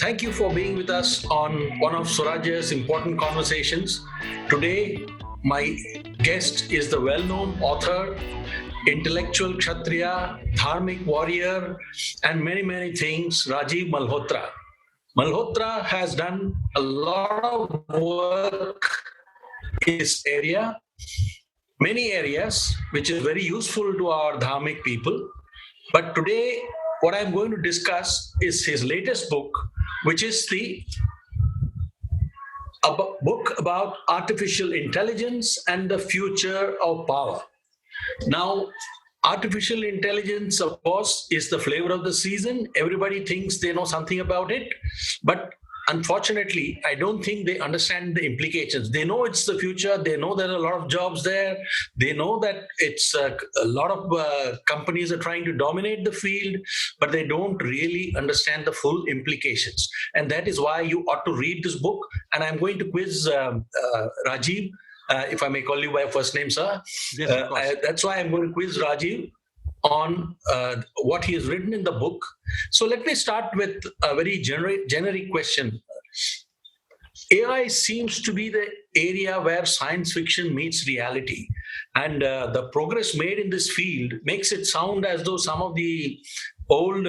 Thank you for being with us on one of Swarajya's important conversations. Today, my guest is the well known author, intellectual Kshatriya, dharmic warrior, and many, many things, Rajiv Malhotra. Malhotra has done a lot of work in this area, many areas, which is very useful to our dharmic people. But today, what I'm going to discuss is his latest book, which is a book about artificial intelligence and the future of power. Now, artificial intelligence, of course, is the flavor of the season. Everybody thinks they know something about it, but unfortunately, I don't think they understand the implications. They know it's the future. They know there are a lot of jobs there. They know that it's a lot of companies are trying to dominate the field, but they don't really understand the full implications. And that is why you ought to read this book. And I'm going to quiz Rajiv, if I may call you by first name, sir. Yes, of course. That's why I'm going to quiz Rajiv on what he has written in the book. So let me start with a very generic question. AI seems to be the area where science fiction meets reality. And the progress made in this field makes it sound as though some of the old,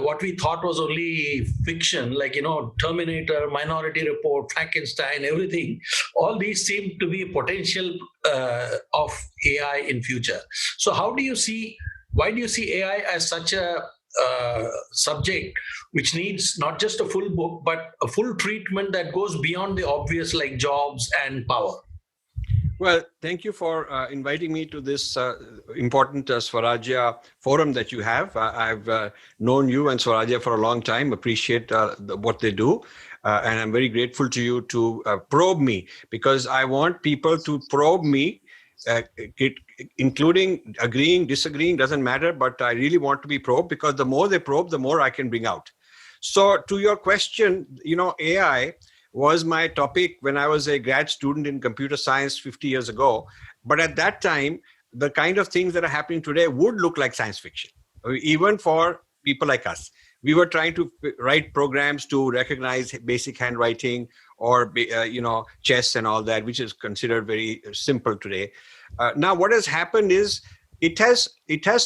what we thought was only fiction, like, Terminator, Minority Report, Frankenstein, everything, all these seem to be potential of AI in future. So why do you see AI as such a subject which needs not just a full book, but a full treatment that goes beyond the obvious, like jobs and power? Well, thank you for inviting me to this important Swarajya forum that you have. I've known you and Swarajya for a long time, appreciate what they do. And I'm very grateful to you to probe me, because I want people to probe me, including agreeing, disagreeing, doesn't matter. But I really want to be probed, because the more they probe, the more I can bring out. So to your question, AI was my topic when I was a grad student in computer science 50 years ago. But at that time, the kind of things that are happening today would look like science fiction, even for people like us. We were trying to write programs to recognize basic handwriting or, chess and all that, which is considered very simple today. Now, what has happened is it has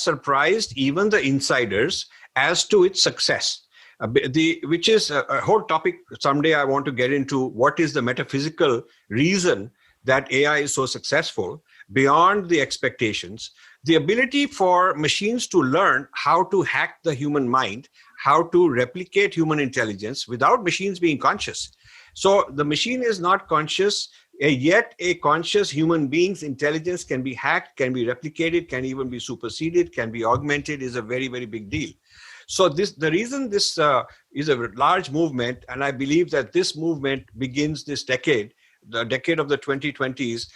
surprised even the insiders as to its success. Which is a whole topic someday I want to get into. What is the metaphysical reason that AI is so successful beyond the expectations? The ability for machines to learn how to hack the human mind, how to replicate human intelligence without machines being conscious. So the machine is not conscious, yet a conscious human being's intelligence can be hacked, can be replicated, can even be superseded, can be augmented, is a very, very big deal. So the reason this is a large movement, and I believe that this movement begins this decade, the decade of the 2020s,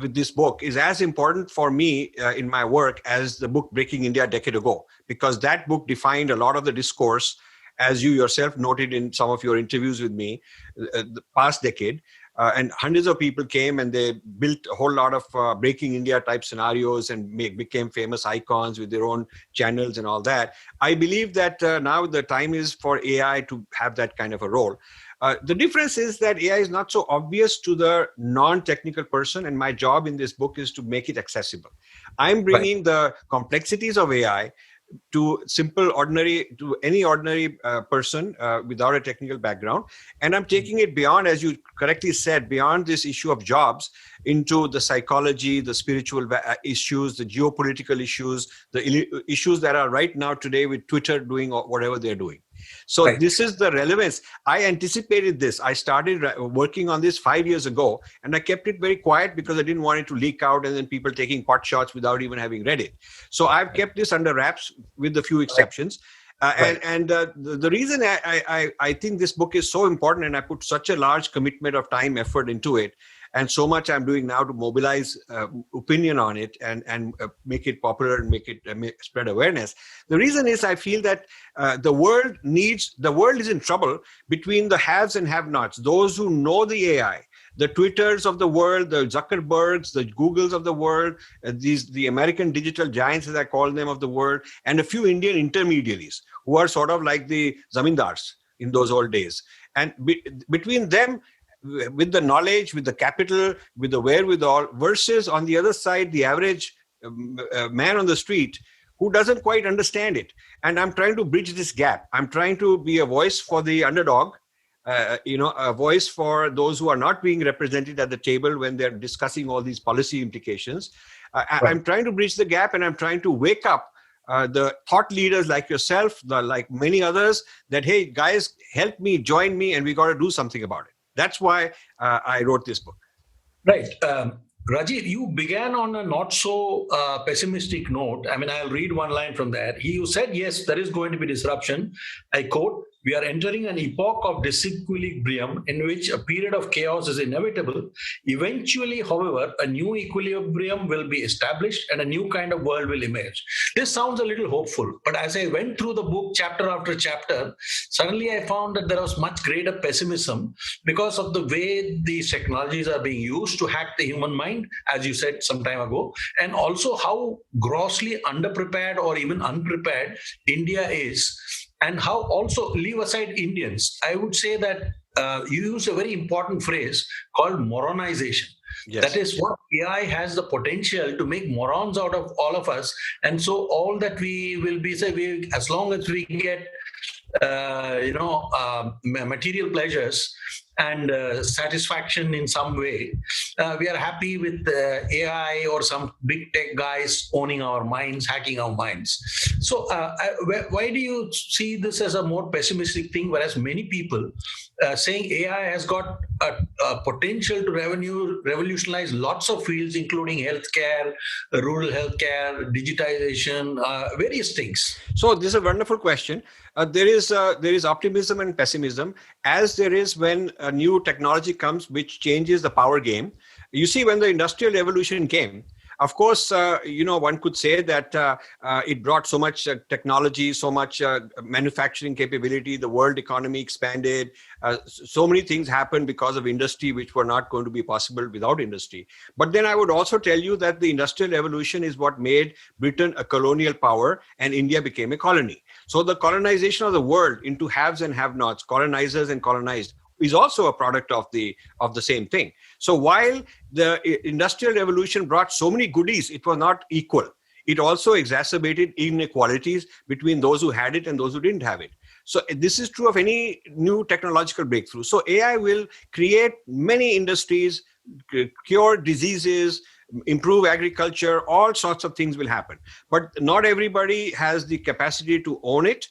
with this book, is as important for me in my work as the book Breaking India a decade ago, because that book defined a lot of the discourse, as you yourself noted in some of your interviews with me, the past decade. And hundreds of people came and they built a whole lot of Breaking India type scenarios and became famous icons with their own channels and all that. I believe that now the time is for AI to have that kind of a role. The difference is that AI is not so obvious to the non-technical person, and my job in this book is to make it accessible. I'm bringing the complexities of AI to any ordinary person without a technical background. And I'm taking it beyond, as you correctly said, beyond this issue of jobs into the psychology, the spiritual issues, the geopolitical issues, the issues that are right now today with Twitter doing whatever they're doing. So right. This is the relevance. I anticipated this. I started working on this 5 years ago, and I kept it very quiet because I didn't want it to leak out and then people taking pot shots without even having read it. So I've kept this under wraps with a few exceptions. Right. The reason I think this book is so important, and I put such a large commitment of time, effort into it, and so much I'm doing now to mobilize opinion on it and make it popular and make it spread awareness. The reason is I feel that the world is in trouble between the haves and have-nots, those who know the AI, the Twitters of the world, the Zuckerbergs, the Googles of the world, the American digital giants, as I call them, of the world, and a few Indian intermediaries who are sort of like the zamindars. in those old days. And between them, with the knowledge, with the capital, with the wherewithal, versus on the other side, the average man on the street who doesn't quite understand it. And I'm trying to bridge this gap. I'm trying to be a voice for the underdog, a voice for those who are not being represented at the table when they're discussing all these policy implications. I'm trying to bridge the gap, and I'm trying to wake up the thought leaders like yourself, like many others, that, hey, guys, help me, join me, and we got to do something about it. That's why I wrote this book. Right. Rajiv, you began on a not so pessimistic note. I mean, I'll read one line from there. You said, yes, there is going to be disruption. I quote, "We are entering an epoch of disequilibrium in which a period of chaos is inevitable. Eventually, however, a new equilibrium will be established and a new kind of world will emerge." This sounds a little hopeful, but as I went through the book chapter after chapter, suddenly I found that there was much greater pessimism because of the way these technologies are being used to hack the human mind, as you said some time ago, and also how grossly underprepared or even unprepared India is. And how also, leave aside Indians, I would say that you use a very important phrase called moronization. Yes. That is what AI has the potential to make morons out of all of us. And so all that we will be, say, as long as we get, material pleasures and satisfaction in some way, we are happy with AI or some big tech guys owning our minds, hacking our minds. So why do you see this as a more pessimistic thing, whereas many people saying AI has got a potential to revolutionize lots of fields, including healthcare, rural healthcare, digitization, various things? So this is a wonderful question. There is optimism and pessimism, as there is when a new technology comes which changes the power game. You see, when the Industrial Revolution came, of course, one could say that it brought so much technology, so much manufacturing capability, the world economy expanded, so many things happened because of industry which were not going to be possible without industry. But then I would also tell you that the Industrial Revolution is what made Britain a colonial power and India became a colony. So the colonization of the world into haves and have-nots, colonizers and colonized, is also a product of the same thing. So while the Industrial Revolution brought so many goodies, it was not equal. It also exacerbated inequalities between those who had it and those who didn't have it. So this is true of any new technological breakthrough. So AI will create many industries, cure diseases, improve agriculture, all sorts of things will happen. But not everybody has the capacity to own it.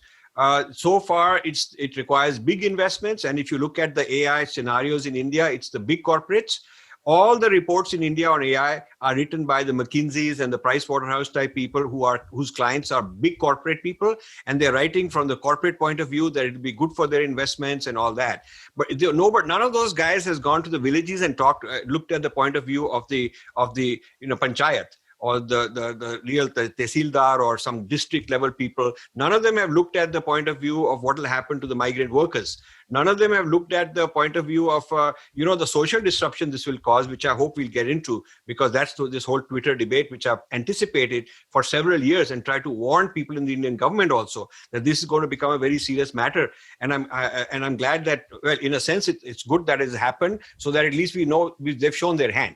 So far, it requires big investments. And if you look at the AI scenarios in India, it's the big corporates. All the reports in India on AI are written by the McKinseys and the Pricewaterhouse type people whose clients are big corporate people, and they're writing from the corporate point of view that it'll be good for their investments and all that. But none of those guys has gone to the villages and looked at the point of view of the panchayat, or the real tehsildar or some district level people. None of them have looked at the point of view of what will happen to the migrant workers. None of them have looked at the point of view of, the social disruption this will cause, which I hope we'll get into, because that's this whole Twitter debate, which I've anticipated for several years and tried to warn people in the Indian government also that this is going to become a very serious matter. And I'm glad that, well, in a sense, it's good that it has happened, so that at least we know they've shown their hand.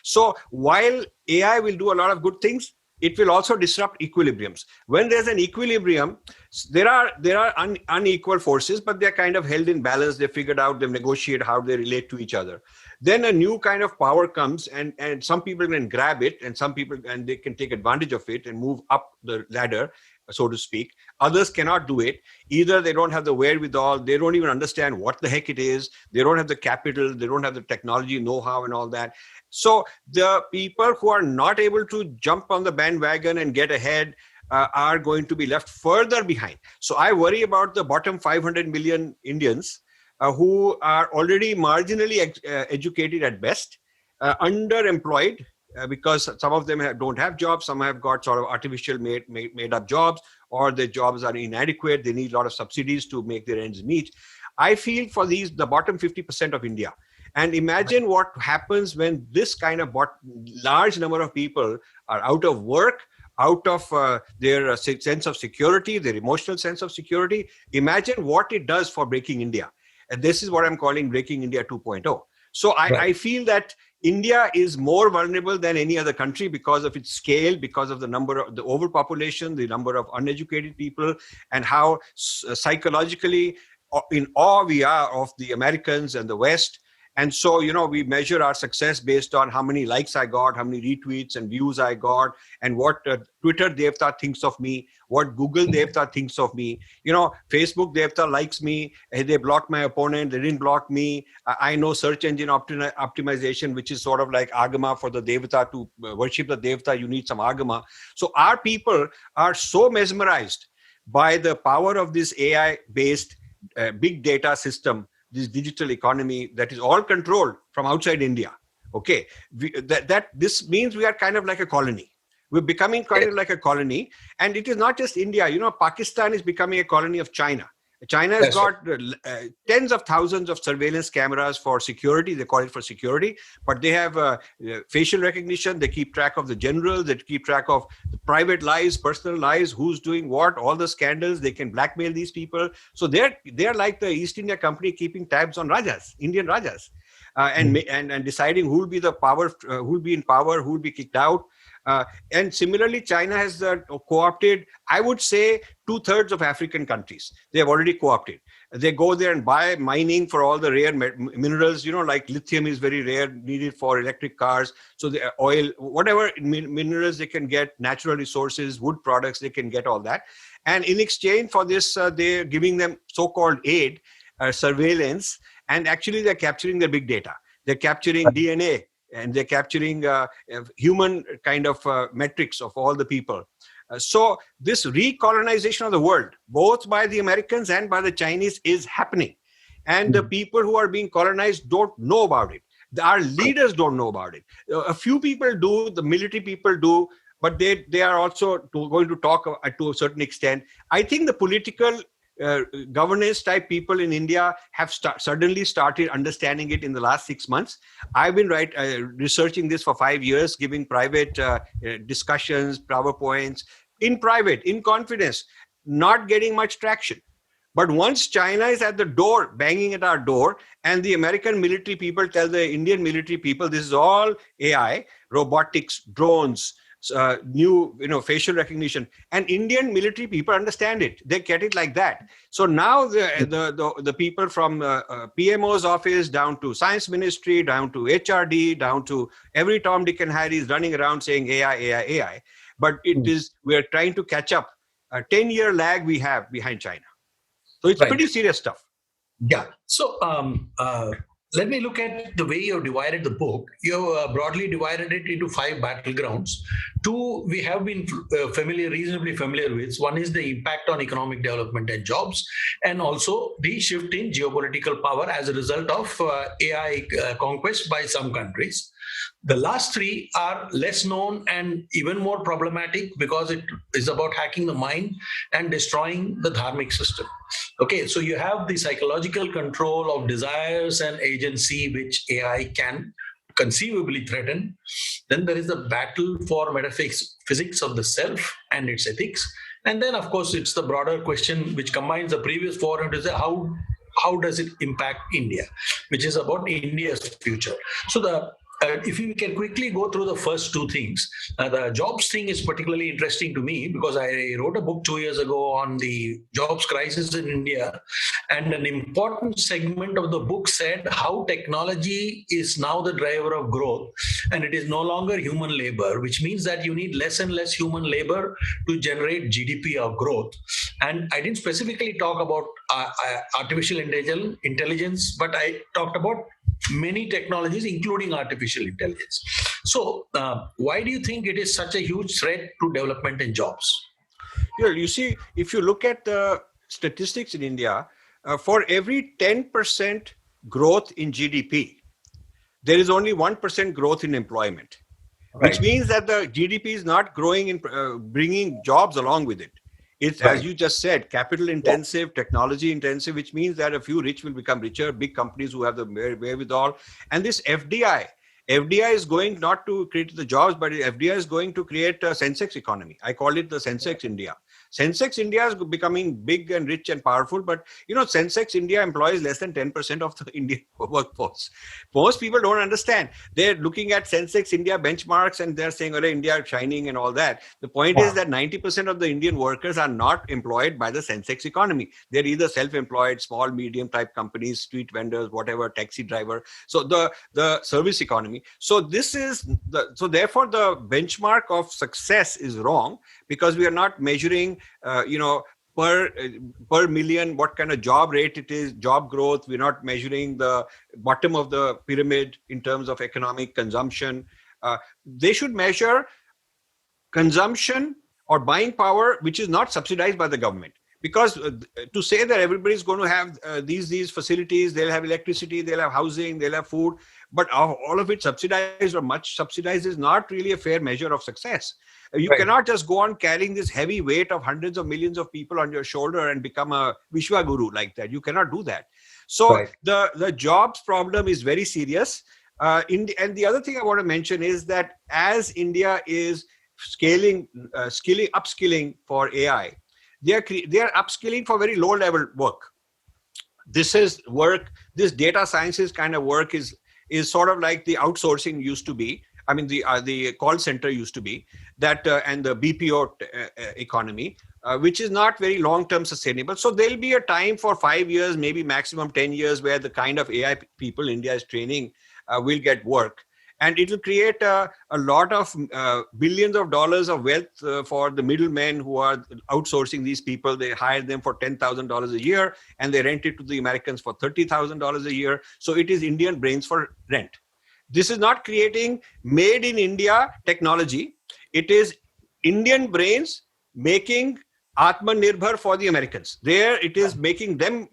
So while AI will do a lot of good things, it will also disrupt equilibriums. When there's an equilibrium, there are unequal forces, but they're kind of held in balance. They figured out, they've negotiated how they relate to each other. Then a new kind of power comes, and some people can grab it, and they can take advantage of it and move up the ladder, so to speak. Others cannot do it. Either they don't have the wherewithal, they don't even understand what the heck it is, they don't have the capital, they don't have the technology know-how and all that. So the people who are not able to jump on the bandwagon and get ahead are going to be left further behind. So I worry about the bottom 500 million Indians who are already marginally educated at best, underemployed, because some of them don't have jobs, some have got sort of artificial made up jobs, or their jobs are inadequate, they need a lot of subsidies to make their ends meet. I feel for the bottom 50% of India. And imagine what happens when this kind of large number of people are out of work, out of their sense of security, their emotional sense of security. Imagine what it does for breaking India. And this is what I'm calling breaking India 2.0. So I feel that India is more vulnerable than any other country because of its scale, because of the number of the overpopulation, the number of uneducated people, and how psychologically in awe we are of the Americans and the West. And so, we measure our success based on how many likes I got, how many retweets and views I got, and what Twitter Devta thinks of me, what Google Devta thinks of me. Facebook Devta likes me. They blocked my opponent. They didn't block me. I know search engine optimization, which is sort of like agama for the Devta. To worship the Devta, you need some agama. So our people are so mesmerized by the power of this AI-based big data system, this digital economy that is all controlled from outside India. Okay, this means we are kind of like a colony. We're becoming kind of like a colony, and it is not just India. Pakistan is becoming a colony of China. China has got tens of thousands of surveillance cameras for security. They call it for security, but they have facial recognition. They keep track of the generals. They keep track of the private lives, personal lives, who's doing what, all the scandals. They can blackmail these people. So they're like the East India Company keeping tabs on Rajas, Indian Rajas, and deciding who will be the power, who will be in power, who will be kicked out. And similarly, China has co-opted, I would say, 2/3 of African countries. They have already co-opted. They go there and buy mining for all the rare minerals, like lithium is very rare, needed for electric cars. So the oil, whatever minerals they can get, natural resources, wood products, they can get all that. And in exchange for this, they're giving them so-called aid, surveillance, and actually they're capturing their big data. They're capturing DNA. And they're capturing human kind of metrics of all the people. So this recolonization of the world, both by the Americans and by the Chinese, is happening. And the people who are being colonized don't know about it. Our leaders don't know about it. A few people do, the military people do, but they are also going to talk to a certain extent. I think the political governance type people in India have suddenly started understanding it in the last 6 months. I've been researching this for 5 years, giving private discussions, PowerPoints, in private, in confidence, not getting much traction. But once China is at the door, banging at our door, and the American military people tell the Indian military people, this is all AI, robotics, drones, new facial recognition, and Indian military people understand it. They get it like that. So now the people from PMO's office down to science ministry, down to HRD, down to every Tom, Dick and Harry is running around saying AI, AI, AI. But we are trying to catch up a 10-year lag we have behind China. So it's pretty serious stuff. Yeah. So let me look at the way you've divided the book. You've broadly divided it into 5 battlegrounds. 2 we have been reasonably familiar with. One is the impact on economic development and jobs, and also the shift in geopolitical power as a result of AI conquest by some countries. The last 3 are less known and even more problematic because it is about hacking the mind and destroying the dharmic system. Okay, so you have the psychological control of desires and agency, which AI can conceivably threaten. Then there is the battle for metaphysics of the self and its ethics. And then, of course, it's the broader question which combines the previous 4 into how does it impact India, which is about India's future. So if we can quickly go through the first 2 things, the jobs thing is particularly interesting to me because I wrote a book 2 years ago on the jobs crisis in India, and an important segment of the book said how technology is now the driver of growth, and it is no longer human labor, which means that you need less and less human labor to generate GDP or growth. And I didn't specifically talk about artificial intelligence, but I talked about many technologies, including artificial intelligence. So why do you think it is such a huge threat to development and jobs? You see, if you look at the statistics in India, for every 10% growth in GDP, there is only 1% growth in employment, which means that the GDP is not growing in bringing jobs along with it. It's, as you just said, capital intensive, technology intensive, which means that a few rich will become richer, big companies who have the wherewithal. And this FDI FDI is going not to create the jobs, but FDI is going to create a Sensex economy. I call it the Sensex India. Sensex India is becoming big and rich and powerful, but Sensex India employs less than 10% of the Indian workforce. Most people don't understand. They're looking at Sensex India benchmarks and they're saying, "Oh, India is shining" and all that. The point is that 90% of the Indian workers are not employed by the Sensex economy. They're either self-employed, small, medium type companies, street vendors, whatever, taxi driver. So the service economy. So therefore the benchmark of success is wrong, because we are not measuring per million what kind of job rate it is, job growth. We're not measuring the bottom of the pyramid in terms of economic consumption. They should measure consumption or buying power which is not subsidized by the government. Because to say that everybody's going to have these facilities, they'll have electricity, they'll have housing, they'll have food, but all of it subsidized or much subsidized is not really a fair measure of success. You cannot just go on carrying this heavy weight of hundreds of millions of people on your shoulder and become a Vishwa Guru like that. You cannot do that. So the jobs problem is very serious. And the other thing I want to mention is that as India is upskilling for AI, they are upskilling for very low level work. This data sciences kind of work is sort of like the outsourcing used to be. I mean, the call center used to be that, and the BPO economy, which is not very long-term sustainable. So there'll be a time for 5 years, maybe maximum 10 years, where the kind of AI people India is training will get work. And it will create a lot of billions of dollars of wealth for the middlemen who are outsourcing these people. They hire them for $10,000 a year and they rent it to the Americans for $30,000 a year. So it is Indian brains for rent. This is not creating made in India technology. It is Indian brains making Atmanirbhar for the Americans. There it is giving them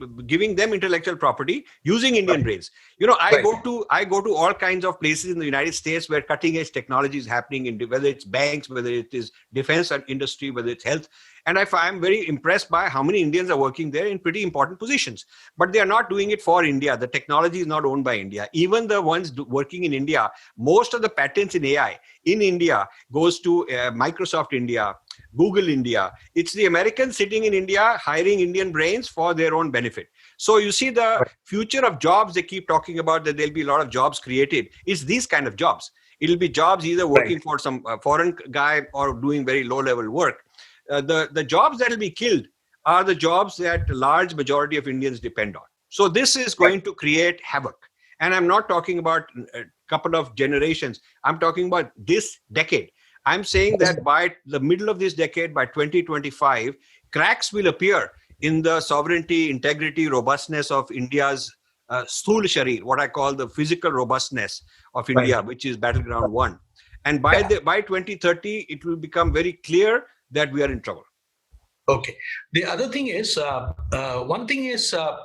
intellectual property using Indian brains. I go to all kinds of places in the United States where cutting edge technology is happening, whether it's banks, whether it is defense industry, whether it's health. And I'm very impressed by how many Indians are working there in pretty important positions. But they are not doing it for India. The technology is not owned by India. Even the ones working in India, most of the patents in AI in India goes to Microsoft India, Google India. It's the Americans sitting in India hiring Indian brains for their own benefit. So you see the future of jobs they keep talking about, that there'll be a lot of jobs created. It's these kind of jobs. It'll be jobs either working for some foreign guy or doing very low level work. The jobs that will be killed are the jobs that a large majority of Indians depend on. So this is going to create havoc. And I'm not talking about a couple of generations. I'm talking about this decade. I'm saying that by the middle of this decade, by 2025, cracks will appear in the sovereignty, integrity, robustness of India's Sthul Sharir, what I call the physical robustness of India, which is Battleground 1. And by 2030, it will become very clear that we are in trouble. Okay. The other thing is,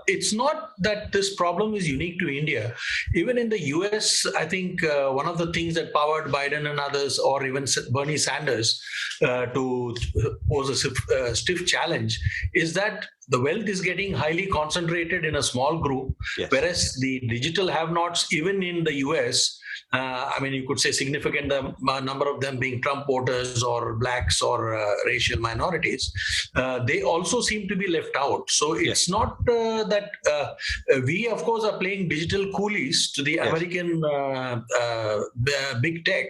it's not that this problem is unique to India. Even in the US, I think one of the things that powered Biden and others, or even Bernie Sanders, to pose a stiff challenge, is that the wealth is getting highly concentrated in a small group, whereas the digital have-nots, even in the US, you could say significant number of them being Trump voters or blacks or racial minorities, they also seem to be left out. So it's not that we, of course, are playing digital coolies to the American big tech.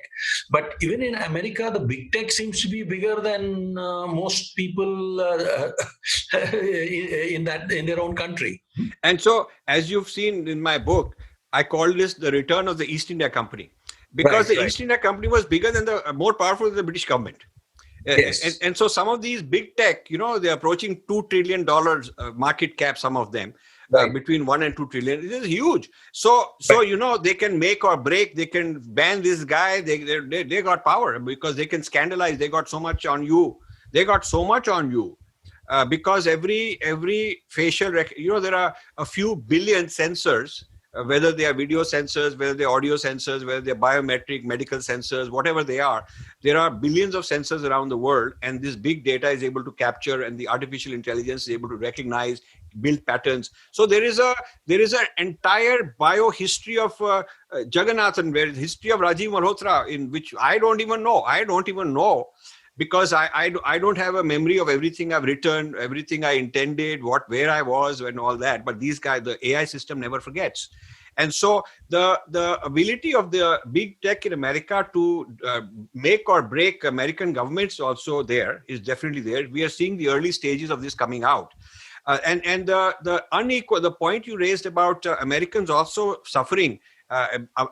But even in America, the big tech seems to be bigger than most people in their own country. And so, as you've seen in my book, I call this the return of the East India Company, because the East India Company was bigger than more powerful than the British government. Yes. And so some of these big tech, they're approaching $2 trillion market cap, some of them, between 1 and 2 trillion. It is huge. So they can make or break, they can ban this guy. They got power because they can scandalize. They got so much on you. Because every facial, there are a few billion sensors, whether they are video sensors, whether they're audio sensors, whether they're biometric, medical sensors, whatever they are, there are billions of sensors around the world, and this big data is able to capture, and the artificial intelligence is able to recognize build patterns. So there is an entire biohistory of Jagannathan, where history of Rajiv Malhotra, in which I don't even know, because I don't have a memory of everything I've written, everything I intended, where I was, and all that. But these guys, the AI system never forgets. And so the ability of the big tech in America to make or break American governments also is definitely there. We are seeing the early stages of this coming out. And the unequal, the point you raised about Americans also suffering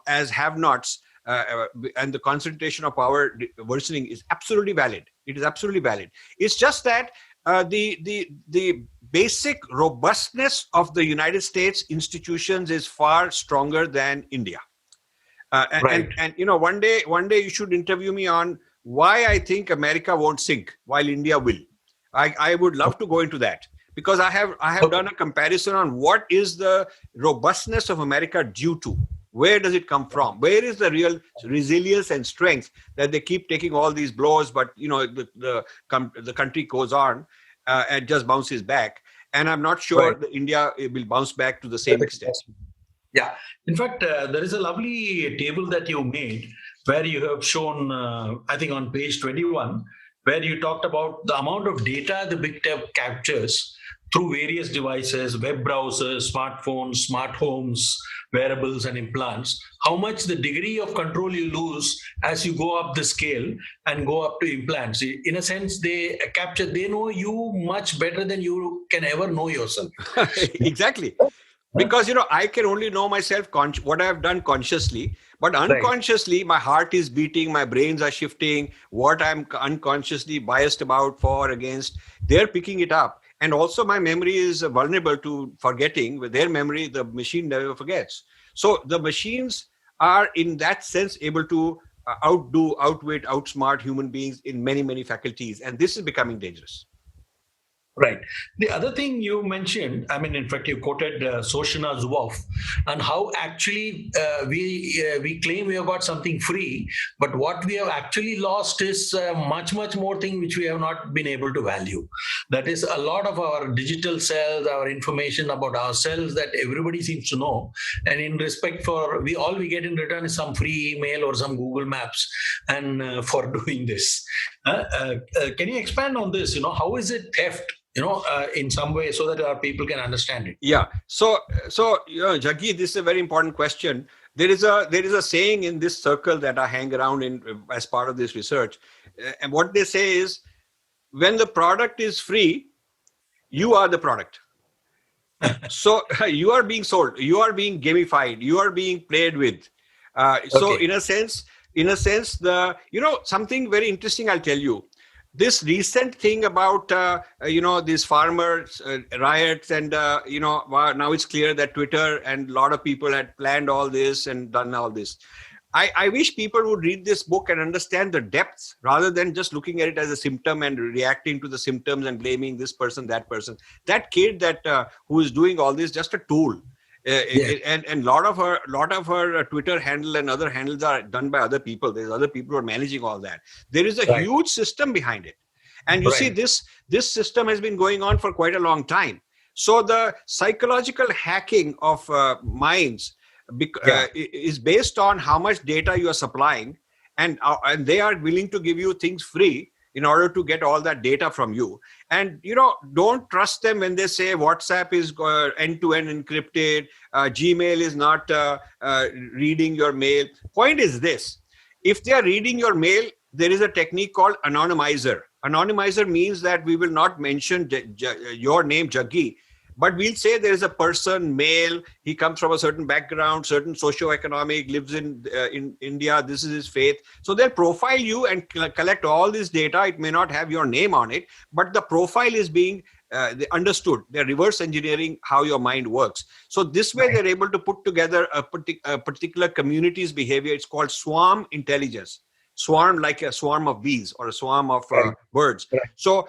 as have-nots, and the concentration of power worsening is absolutely valid. It is absolutely valid. It's just that the basic robustness of the United States institutions is far stronger than India. Right. And one day you should interview me on why I think America won't sink while India will. I would love to go into that, because I have done a comparison on what is the robustness of America due to. Where does it come from? Where is the real resilience and strength that they keep taking all these blows, but the country goes on and just bounces back? And I'm not sure that India will bounce back to the same extent. Yeah. In fact, there is a lovely table that you made where you have shown, I think on page 21, where you talked about the amount of data the big tech captures through various devices, web browsers, smartphones, smart homes, wearables, and implants, how much the degree of control you lose as you go up the scale and go up to implants. In a sense, they know you much better than you can ever know yourself. Exactly. Because I can only know myself what I have done consciously, but unconsciously my heart is beating, my brains are shifting, what I'm unconsciously biased about, for, against, they're picking it up. And also my memory is vulnerable to forgetting. With their memory, the machine never forgets. So the machines are in that sense able to outwit, outsmart human beings in many, many faculties. And this is becoming dangerous. Right. The other thing you mentioned, I mean, in fact, you quoted Soshina Zuboff, and how actually we claim we have got something free, but what we have actually lost is much more thing which we have not been able to value. That is a lot of our digital selves, our information about ourselves that everybody seems to know, and in respect for all we get in return is some free email or some Google Maps, and for doing this. Can you expand on this? How is it theft? In some way, so that our people can understand it. Yeah. So Jaggi, this is a very important question. There is a saying in this circle that I hang around in as part of this research, and what they say is, when the product is free, you are the product. So you are being sold, you are being gamified, you are being played with. So in a sense, something very interesting I'll tell you. This recent thing about these farmers riots, and now it's clear that Twitter and a lot of people had planned all this and done all this. I wish people would read this book and understand the depths, rather than just looking at it as a symptom and reacting to the symptoms and blaming this person, that person. That kid who is doing all this, just a tool. And lot of her Twitter handle and other handles are done by other people. There's other people who are managing all that. There is a huge system behind it, and you see this system has been going on for quite a long time. So the psychological hacking of minds is based on how much data you are supplying, and they are willing to give you things free in order to get all that data from you. And don't trust them when they say WhatsApp is end-to-end encrypted, Gmail is not reading your mail. Point is this: if they are reading your mail, there is a technique called anonymizer. Anonymizer means that we will not mention your name, Jaggi, but we'll say there is a person, male, he comes from a certain background, certain socio-economic, lives in India, this is his faith. So they'll profile you and collect all this data. It may not have your name on it, but the profile is being understood. They're reverse engineering how your mind works. So this way they're able to put together a particular community's behavior. It's called swarm intelligence. Swarm, like a swarm of bees or a swarm of birds. So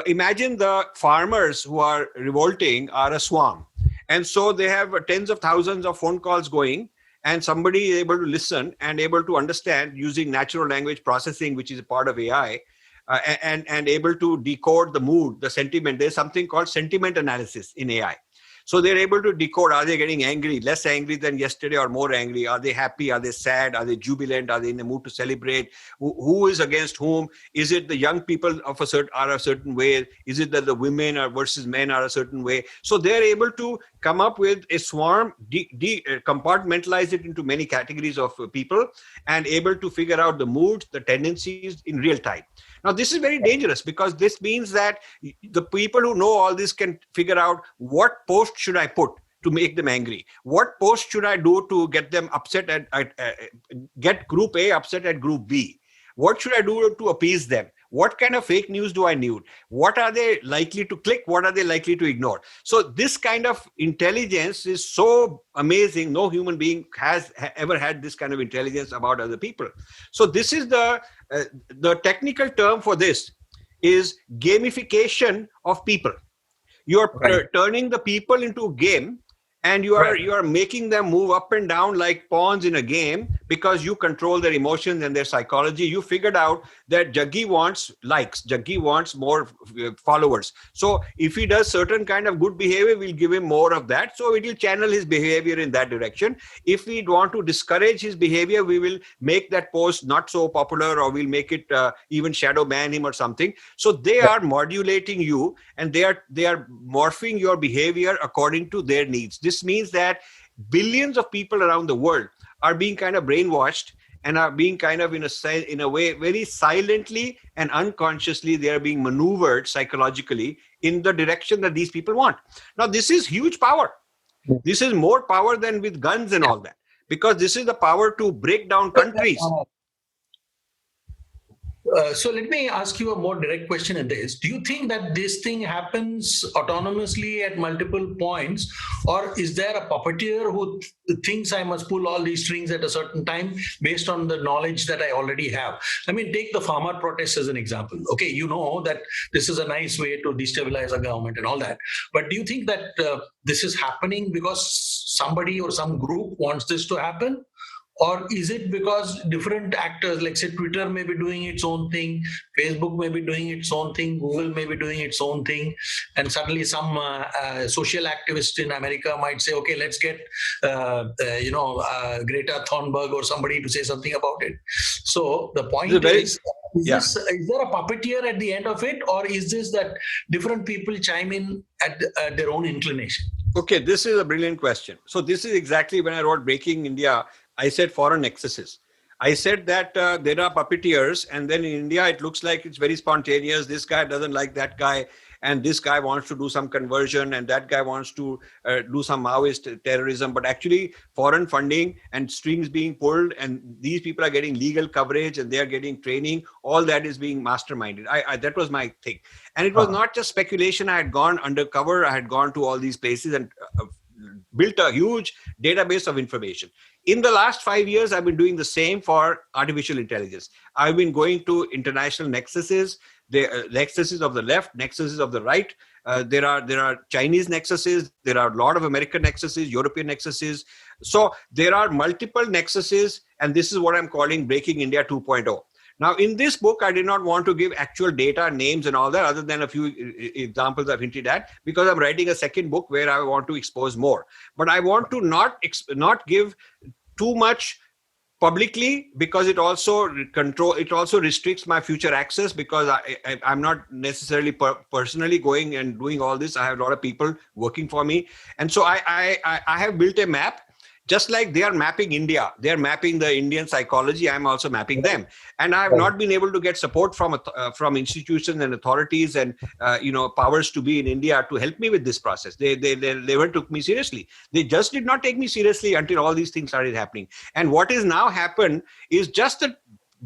imagine the farmers who are revolting are a swarm, and so they have tens of thousands of phone calls going, and somebody is able to listen and able to understand using natural language processing, which is a part of AI, and able to decode the mood, the sentiment. There's something called sentiment analysis in AI. So they're able to decode, are they getting angry, less angry than yesterday or more angry? Are they happy? Are they sad? Are they jubilant? Are they in the mood to celebrate? Who is against whom? Is it the young people are a certain way? Is it that the women versus men are a certain way? So they're able to come up with a swarm, compartmentalize it into many categories of people, and able to figure out the moods, the tendencies in real time. Now, this is very dangerous because this means that the people who know all this can figure out what post should I put to make them angry? What post should I do to get them upset get group A upset at group B? What should I do to appease them? What kind of fake news do I need? What are they likely to click? What are they likely to ignore? So this kind of intelligence is so amazing. No human being has ever had this kind of intelligence about other people. So this is the technical term for this is gamification of people. You are turning the people into a game, and you are making them move up and down like pawns in a game because you control their emotions and their psychology. You figured out that Jaggi wants likes, Jaggi wants more followers. So if he does certain kind of good behavior, we'll give him more of that. So it will channel his behavior in that direction. If we want to discourage his behavior, we will make that post not so popular, or we'll make it even shadow ban him or something. So they are modulating you, and they are morphing your behavior according to their needs. This means that billions of people around the world are being kind of brainwashed and are being kind of in a way very silently and unconsciously, they are being maneuvered psychologically in the direction that these people want. Now, this is huge power. This is more power than with guns and all that, because this is the power to break down countries. So let me ask you a more direct question in this. Do you think that this thing happens autonomously at multiple points, or is there a puppeteer who thinks I must pull all these strings at a certain time based on the knowledge that I already have? I mean, take the farmer protests as an example. Okay, you know that this is a nice way to destabilize a government and all that. But do you think that this is happening because somebody or some group wants this to happen? Or is it because different actors, like say Twitter may be doing its own thing, Facebook may be doing its own thing, Google may be doing its own thing, and suddenly some social activist in America might say, okay, let's get Greta Thunberg or somebody to say something about it. So the point is there a puppeteer at the end of it, or is this that different people chime in at their own inclination? Okay, this is a brilliant question. So this is exactly when I wrote Breaking India, I said foreign excesses. I said that there are puppeteers, and then in India, it looks like it's very spontaneous. This guy doesn't like that guy, and this guy wants to do some conversion, and that guy wants to do some Maoist terrorism. But actually, foreign funding and strings being pulled, and these people are getting legal coverage, and they are getting training. All that is being masterminded. That was my thing. And it was not just speculation. I had gone undercover. I had gone to all these places and built a huge database of information. In the last 5 years, I've been doing the same for artificial intelligence. I've been going to international nexuses, the nexuses of the left, nexuses of the right. There are Chinese nexuses. There are a lot of American nexuses, European nexuses. So there are multiple nexuses, and this is what I'm calling Breaking India 2.0. Now, in this book, I did not want to give actual data, names and all that, other than a few examples I've hinted at, because I'm writing a second book where I want to expose more. But I want to not give too much publicly, because it also restricts my future access, because I'm not necessarily personally going and doing all this. I have a lot of people working for me. And so I have built a map. Just like they are mapping India, they are mapping the Indian psychology, I'm also mapping them. And I have not been able to get support from institutions and authorities and powers to be in India to help me with this process. They never took me seriously. They just did not take me seriously until all these things started happening. And what is now happened is just the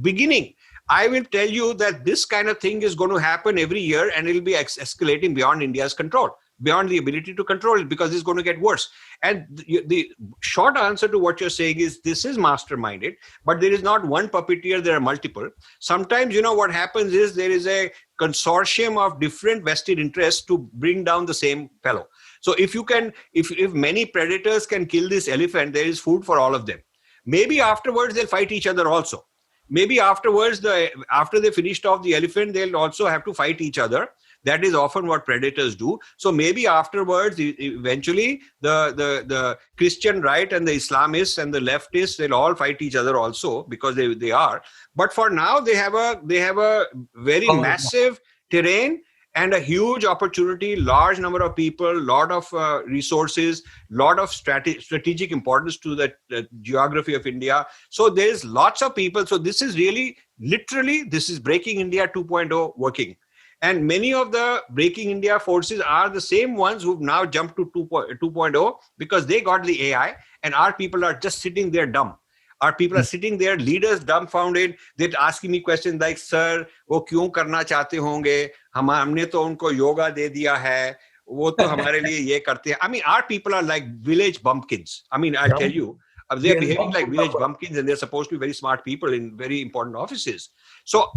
beginning. I will tell you that this kind of thing is going to happen every year, and it will be escalating beyond India's control, beyond the ability to control it, because it's going to get worse. And the short answer to what you're saying is this is masterminded, but there is not one puppeteer, there are multiple. Sometimes, what happens is there is a consortium of different vested interests to bring down the same fellow. So if many predators can kill this elephant, there is food for all of them. Maybe afterwards they'll fight each other also. maybe afterwards, after they finished off the elephant, they'll also have to fight each other. That is often what predators do. So maybe afterwards, eventually, the Christian right and the Islamists and the leftists, they'll all fight each other also, because they are. But for now, they have a very massive terrain and a huge opportunity, large number of people, lot of resources, lot of strategic importance to the geography of India. So there's lots of people. So this is really, literally, this is Breaking India 2.0 working. And many of the Breaking India forces are the same ones who've now jumped to 2.0 because they got the AI, and our people are just sitting there dumb. Our people are sitting there, leaders dumbfounded. They're asking me questions like, "Sir, वो क्यों करना चाहते होंगे? हमने तो उनको yoga दे दिया है. वो तो हमारे लिए ये करते हैं." I mean, our people are like village bumpkins. I mean, I'll tell you, they're behaving like village bumpkins, and they're supposed to be very smart people in very important offices. So,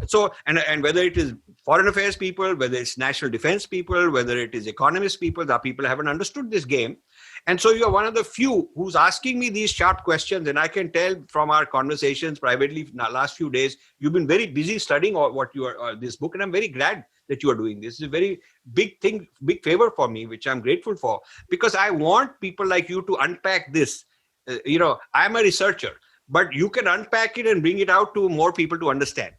and whether it is foreign affairs people, whether it's national defense people, whether it is economist people, the people haven't understood this game. And so you're one of the few who's asking me these sharp questions. And I can tell from our conversations privately in the last few days, you've been very busy studying what you are, this book. And I'm very glad that you are doing this. It's a very big thing, big favor for me, which I'm grateful for, because I want people like you to unpack this. I'm a researcher, but you can unpack it and bring it out to more people to understand.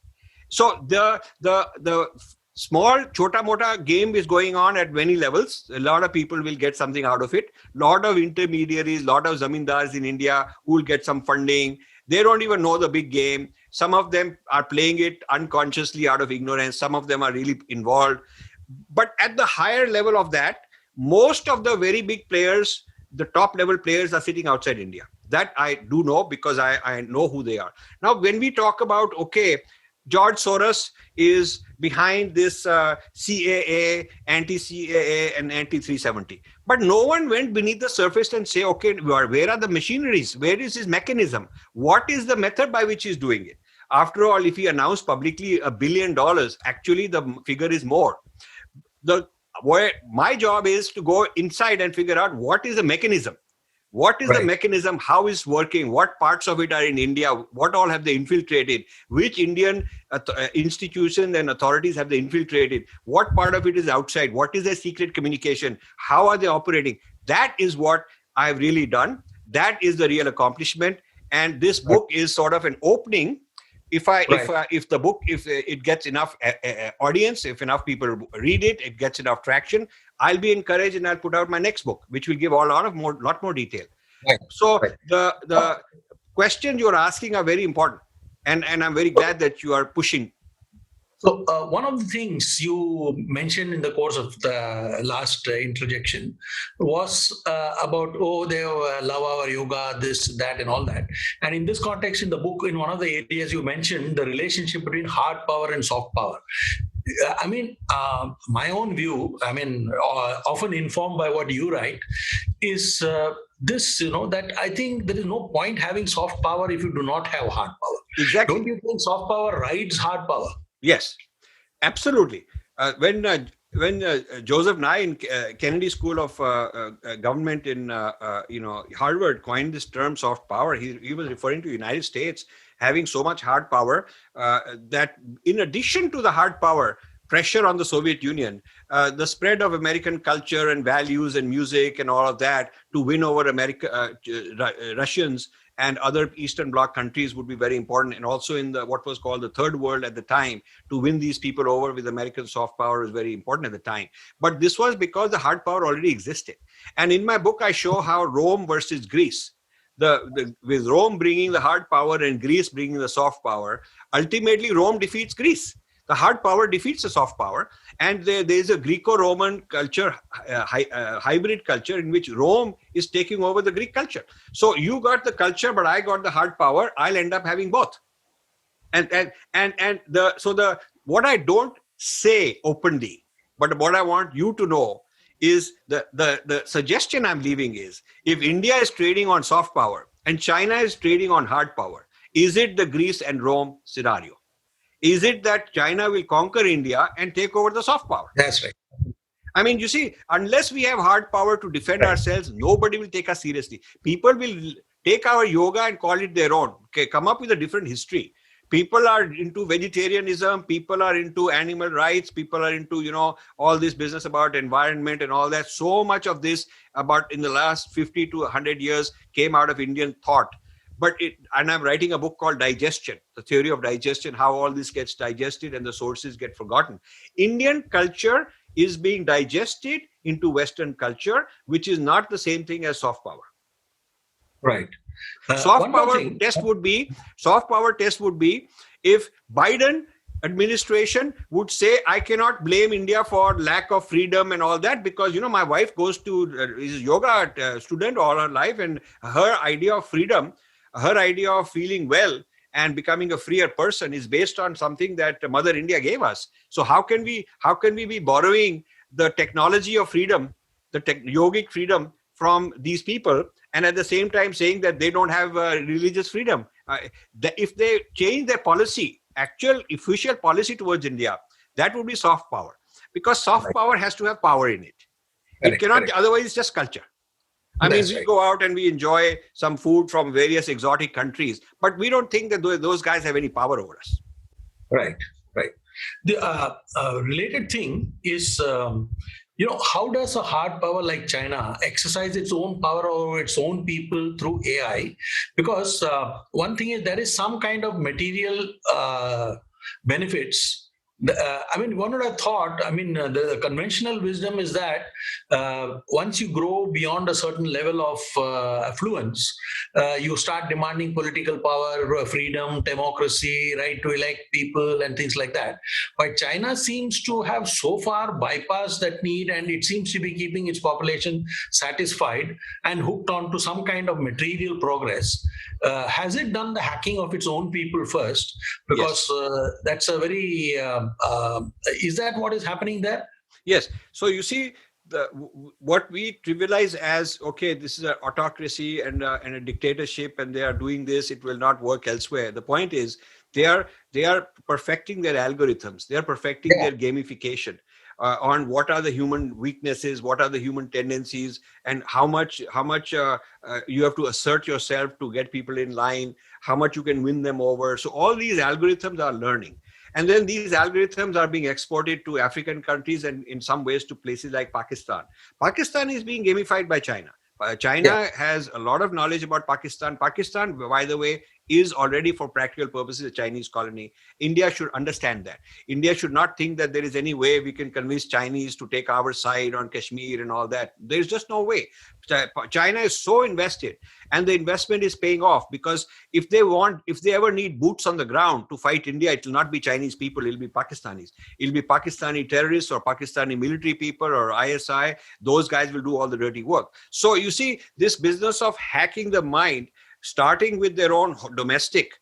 So the small chota mota game is going on at many levels. A lot of people will get something out of it. Lot of intermediaries, lot of zamindars in India who will get some funding. They don't even know the big game. Some of them are playing it unconsciously out of ignorance. Some of them are really involved. But at the higher level of that, most of the very big players, the top level players, are sitting outside India. That I do know, because I know who they are. Now, when we talk about, okay, George Soros is behind this CAA, anti-CAA and anti-370. But no one went beneath the surface and say, okay, where are the machineries? Where is his mechanism? What is the method by which he's doing it? After all, if he announced publicly $1 billion, actually the figure is more. My job is to go inside and figure out what is the mechanism. What is the mechanism? How is working? What parts of it are in India? What all have they infiltrated? Which Indian institutions and authorities have they infiltrated? What part of it is outside? What is their secret communication? How are they operating? That is what I've really done. That is the real accomplishment. And this book is sort of an opening. If the book gets enough audience, if enough people read it, it gets enough traction, I'll be encouraged and I'll put out my next book, which will give a lot more detail. So the questions you're asking are very important, and I'm very glad that you are pushing. So one of the things you mentioned in the course of the last interjection was about, they love our yoga, this, that, and all that. And in this context, in the book, in one of the areas you mentioned the relationship between hard power and soft power. I mean, my own view, often informed by what you write, is that I think there is no point having soft power if you do not have hard power. Exactly. Don't you think soft power rides hard power? Yes, absolutely. When Joseph Nye in Kennedy School of Government in Harvard coined this term soft power, he was referring to the United States having so much hard power that in addition to the hard power pressure on the Soviet Union, the spread of American culture and values and music and all of that to win over Russians and other Eastern Bloc countries would be very important. And also in what was called the Third World at the time, to win these people over with American soft power was very important at the time. But this was because the hard power already existed. And in my book, I show how Rome versus Greece, with Rome bringing the hard power and Greece bringing the soft power, ultimately Rome defeats Greece. The hard power defeats the soft power. And there is a Greco-Roman culture, hybrid culture in which Rome is taking over the Greek culture. So you got the culture, but I got the hard power. I'll end up having both. What I don't say openly, but what I want you to know is the suggestion I'm leaving is, if India is trading on soft power and China is trading on hard power, is it the Greece and Rome scenario? Is it that China will conquer India and take over the soft power? That's right. I mean, you see, unless we have hard power to defend ourselves, nobody will take us seriously. People will take our yoga and call it their own, come up with a different history. People are into vegetarianism, people are into animal rights, people are into, all this business about environment and all that. So much of this about in the last 50 to 100 years came out of Indian thought. And I'm writing a book called Digestion, the theory of digestion, how all this gets digested and the sources get forgotten. Indian culture is being digested into Western culture, which is not the same thing as soft power. Right. Soft power test would be if Biden administration would say, I cannot blame India for lack of freedom and all that, because my wife goes to is a yoga student all her life, and her idea of freedom, her idea of feeling well and becoming a freer person is based on something that Mother India gave us. So how can we be borrowing the technology of freedom, the yogic freedom from these people, and at the same time saying that they don't have religious freedom? If they change their policy, actual official policy towards India, that would be soft power, because soft power has to have power in it. It cannot, otherwise it's just culture. We go out and we enjoy some food from various exotic countries, but we don't think that those guys have any power over us. Right. The related thing is, how does a hard power like China exercise its own power over its own people through AI? Because one thing is, there is some kind of material benefits. One would have thought, the conventional wisdom is that once you grow beyond a certain level of affluence, you start demanding political power, freedom, democracy, right to elect people and things like that. But China seems to have so far bypassed that need, and it seems to be keeping its population satisfied and hooked on to some kind of material progress. Has it done the hacking of its own people first? Because that's a very... is that what is happening there? Yes. So you see, what we trivialize as, okay, this is an autocracy and a dictatorship, and they are doing this, it will not work elsewhere. The point is, they are perfecting their algorithms. They are perfecting their gamification on what are the human weaknesses, what are the human tendencies, and how much you have to assert yourself to get people in line, how much you can win them over. So all these algorithms are learning. And then these algorithms are being exported to African countries and in some ways to places like Pakistan. Pakistan is being gamified by China. China has a lot of knowledge about Pakistan. Pakistan, by the way, is already for practical purposes a Chinese colony. India should understand that. India should not think that there is any way we can convince Chinese to take our side on Kashmir and all that. There's just no way. China is so invested, and the investment is paying off, because if they ever need boots on the ground to fight India, it will not be Chinese people, it will be Pakistanis. It will be Pakistani terrorists or Pakistani military people or ISI. Those guys will do all the dirty work. So you see, this business of hacking the mind, starting with their own domestic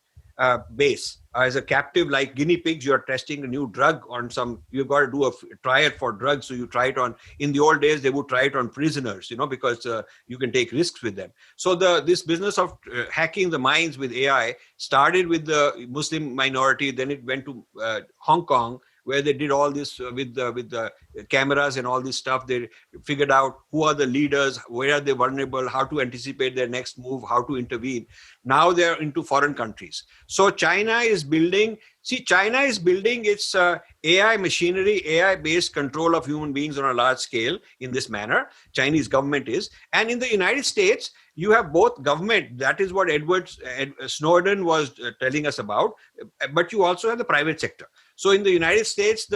base as a captive, like guinea pigs. You're testing a new drug on you've got to try it for drugs. So you try it on, in the old days, they would try it on prisoners, because you can take risks with them. So this business of hacking the minds with AI started with the Muslim minority. Then it went to Hong Kong, where they did all this with the cameras and all this stuff. They figured out who are the leaders, where are they vulnerable, how to anticipate their next move, how to intervene. Now they're into foreign countries. So China is building its AI machinery, AI-based control of human beings on a large scale in this manner. Chinese government is. And in the United States, you have both government, that is what Edward Snowden was telling us about, but you also have the private sector. So in the United States,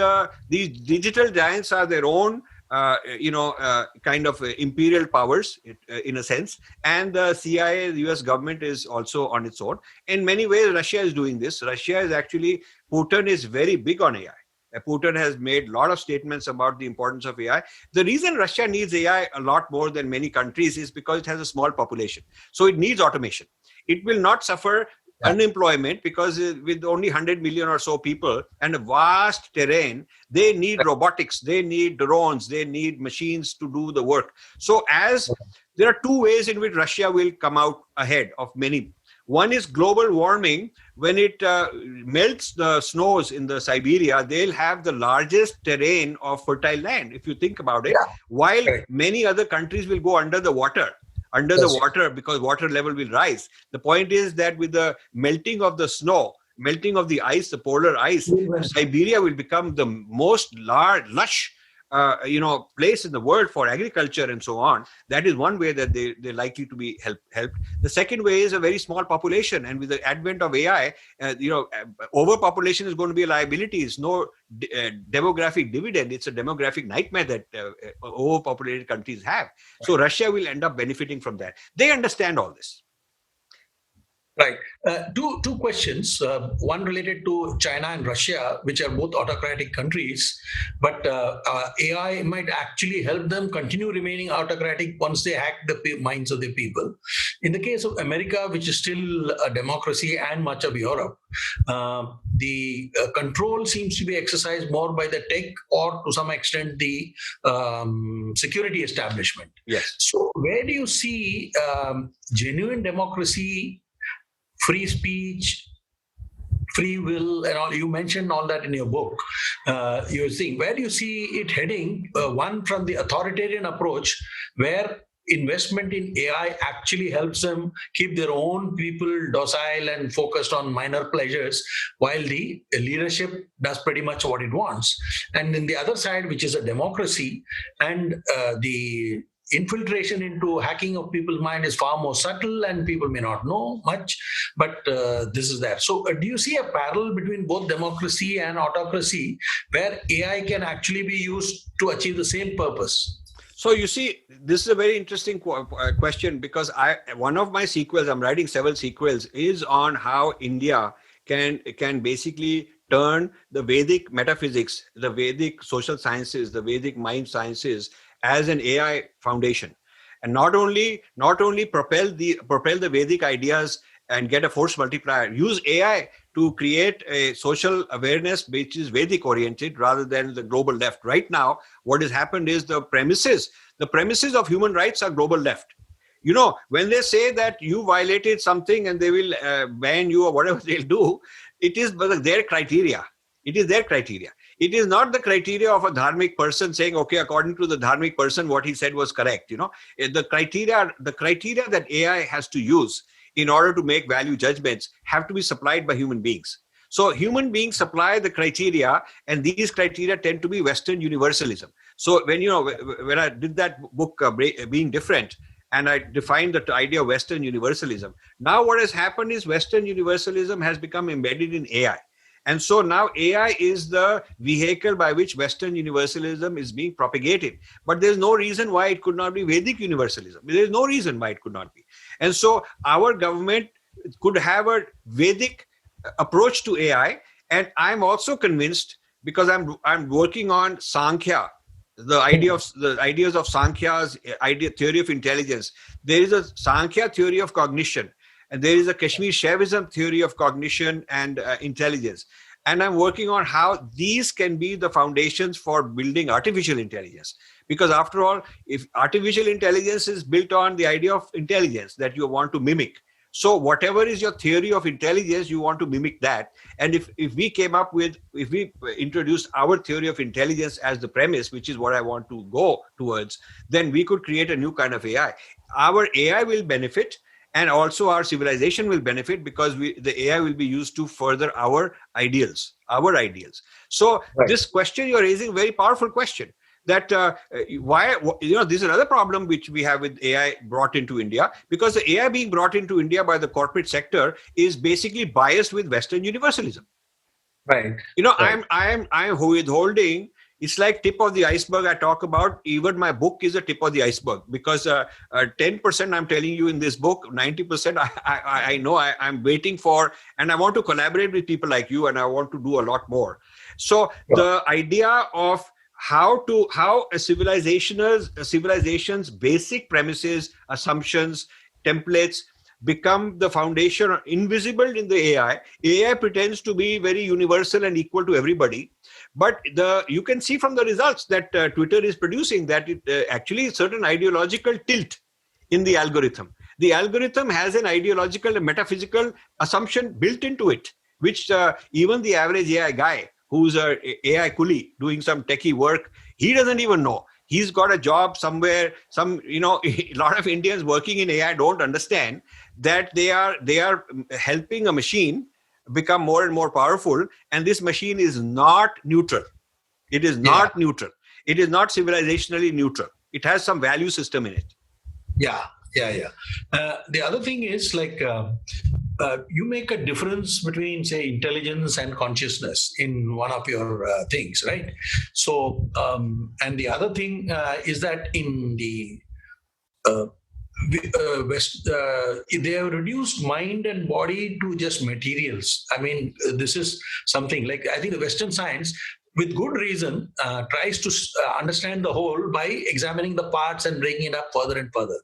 these digital giants are their own, kind of imperial powers in a sense. And the CIA, the US government, is also on its own. In many ways, Russia is doing this. Putin is very big on AI. Putin has made a lot of statements about the importance of AI. The reason Russia needs AI a lot more than many countries is because it has a small population. So it needs automation. It will not suffer unemployment, because with only 100 million or so people and a vast terrain, they need robotics, they need drones, they need machines to do the work. So there are two ways in which Russia will come out ahead of many. One is global warming. When it melts the snows in the Siberia, they'll have the largest terrain of fertile land, if you think about it, while many other countries will go under the water. Because water level will rise. The point is that with the melting of the snow, melting of the ice, the polar ice, Siberia will become the most lush place in the world for agriculture and so on. That is one way that they're likely to be helped. The second way is a very small population, and with the advent of AI, overpopulation is going to be a liability. It's no demographic dividend. It's a demographic nightmare that overpopulated countries have. Right. So Russia will end up benefiting from that. They understand all this. Right. Two questions. One related to China and Russia, which are both autocratic countries, but AI might actually help them continue remaining autocratic once they hack the minds of the people. In the case of America, which is still a democracy, and much of Europe, the control seems to be exercised more by the tech or to some extent the security establishment. Yes. So where do you see genuine democracy, free speech, free will, and all? You mentioned all that in your book. You're saying, where do you see it heading? One, from the authoritarian approach, where investment in AI actually helps them keep their own people docile and focused on minor pleasures, while the leadership does pretty much what it wants. And then the other side, which is a democracy, and the infiltration into hacking of people's mind is far more subtle, and people may not know much, but this is there. So do you see a parallel between both democracy and autocracy, where AI can actually be used to achieve the same purpose? So you see, this is a very interesting question, because one of my sequels, I'm writing several sequels, is on how India can basically turn the Vedic metaphysics, the Vedic social sciences, the Vedic mind sciences as an AI foundation, and not only propel the Vedic ideas and get a force multiplier, use AI to create a social awareness which is Vedic oriented rather than the global left. Right now, what has happened is the premises of human rights are global left. You know, when they say that you violated something and they will ban you or whatever they'll do, it is their criteria. It is their criteria. It is not the criteria of a dharmic person saying, okay, according to the dharmic person, what he said was correct. You know, the criteria that AI has to use in order to make value judgments have to be supplied by human beings. So human beings supply the criteria, and these criteria tend to be Western universalism. So when I did that book, Being Different, and I defined the idea of Western universalism, now what has happened is Western universalism has become embedded in AI. And so now AI is the vehicle by which Western universalism is being propagated. But there's no reason why it could not be Vedic universalism. There's no reason why it could not be. And so our government could have a Vedic approach to AI. And I'm also convinced, because I'm working on Sankhya, the ideas of Sankhya's theory of intelligence. There is a Sankhya theory of cognition, and there is a Kashmir Shaivism theory of cognition and intelligence. And I'm working on how these can be the foundations for building artificial intelligence. Because after all, if artificial intelligence is built on the idea of intelligence that you want to mimic, so whatever is your theory of intelligence, you want to mimic that. And if we introduced our theory of intelligence as the premise, which is what I want to go towards, then we could create a new kind of AI. Our AI will benefit, and also our civilization will benefit, because the AI will be used to further our ideals. So right. This question you're raising, a very powerful question. That why, this is another problem which we have with AI brought into India, because the AI being brought into India by the corporate sector is basically biased with Western universalism. Right. Right. I'm withholding. It's like tip of the iceberg I talk about. Even my book is a tip of the iceberg, because 10% I'm telling you in this book, 90% I know I'm waiting for, and I want to collaborate with people like you, and I want to do a lot more. So the idea of how a civilization's basic premises, assumptions, templates become the foundation, invisible in the AI. AI pretends to be very universal and equal to everybody. But you can see from the results that Twitter is producing that it actually is certain ideological tilt in the algorithm. The algorithm has an ideological and metaphysical assumption built into it, which even the average AI guy who's a AI coolie doing some techie work, he doesn't even know. He's got a job somewhere. A lot of Indians working in AI don't understand that they are helping a machine become more and more powerful. And this machine is not neutral. It is not neutral. It is not civilizationally neutral. It has some value system in it. Yeah. The other thing is you make a difference between, say, intelligence and consciousness in one of your things, right? So, and the other thing is that in the West, they have reduced mind and body to just materials. I mean, this is something like, I think the Western science, with good reason, tries to understand the whole by examining the parts and breaking it up further and further.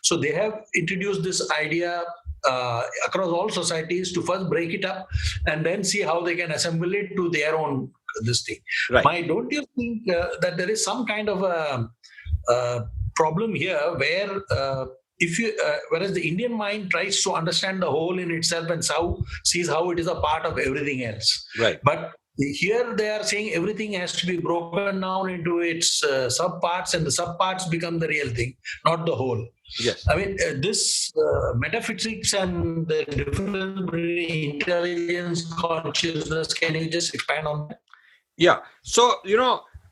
So they have introduced this idea across all societies to first break it up and then see how they can assemble it to their own this thing. Right. Don't you think that there is some kind of a problem here where if you whereas the Indian mind tries to understand the whole in itself and sees how it is a part of everything else, right? But here they are saying everything has to be broken down into its subparts, and the subparts become the real thing, not the whole. Yes. I mean, this metaphysics and the difference between intelligence, consciousness, can you just expand on that? Yeah. So,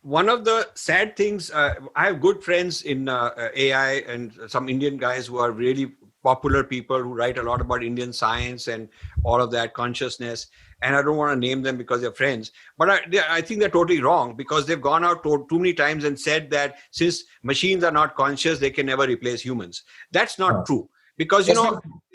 one of the sad things, I have good friends in AI and some Indian guys who are really popular people who write a lot about Indian science and all of that consciousness. And I don't want to name them because they're friends, but I think they're totally wrong, because they've gone out too many times and said that since machines are not conscious, they can never replace humans. That's not true, because, a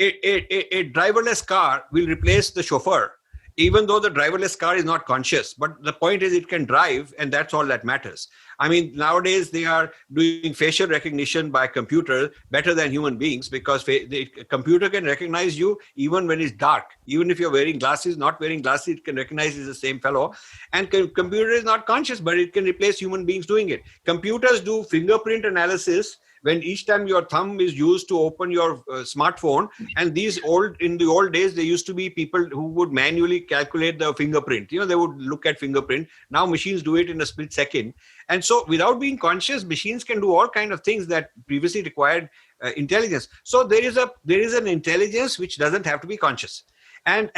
driverless car will replace the chauffeur, even though the driverless car is not conscious. But the point is it can drive, and that's all that matters. I mean, nowadays they are doing facial recognition by computer better than human beings, because the computer can recognize you even when it's dark. Even if you're wearing glasses, not wearing glasses, it can recognize it's the same fellow. And computer is not conscious, but it can replace human beings doing it. Computers do fingerprint analysis when each time your thumb is used to open your smartphone. And in the old days, there used to be people who would manually calculate the fingerprint. They would look at fingerprint. Now machines do it in a split second. And so without being conscious, machines can do all kinds of things that previously required intelligence. So there is an intelligence which doesn't have to be conscious. So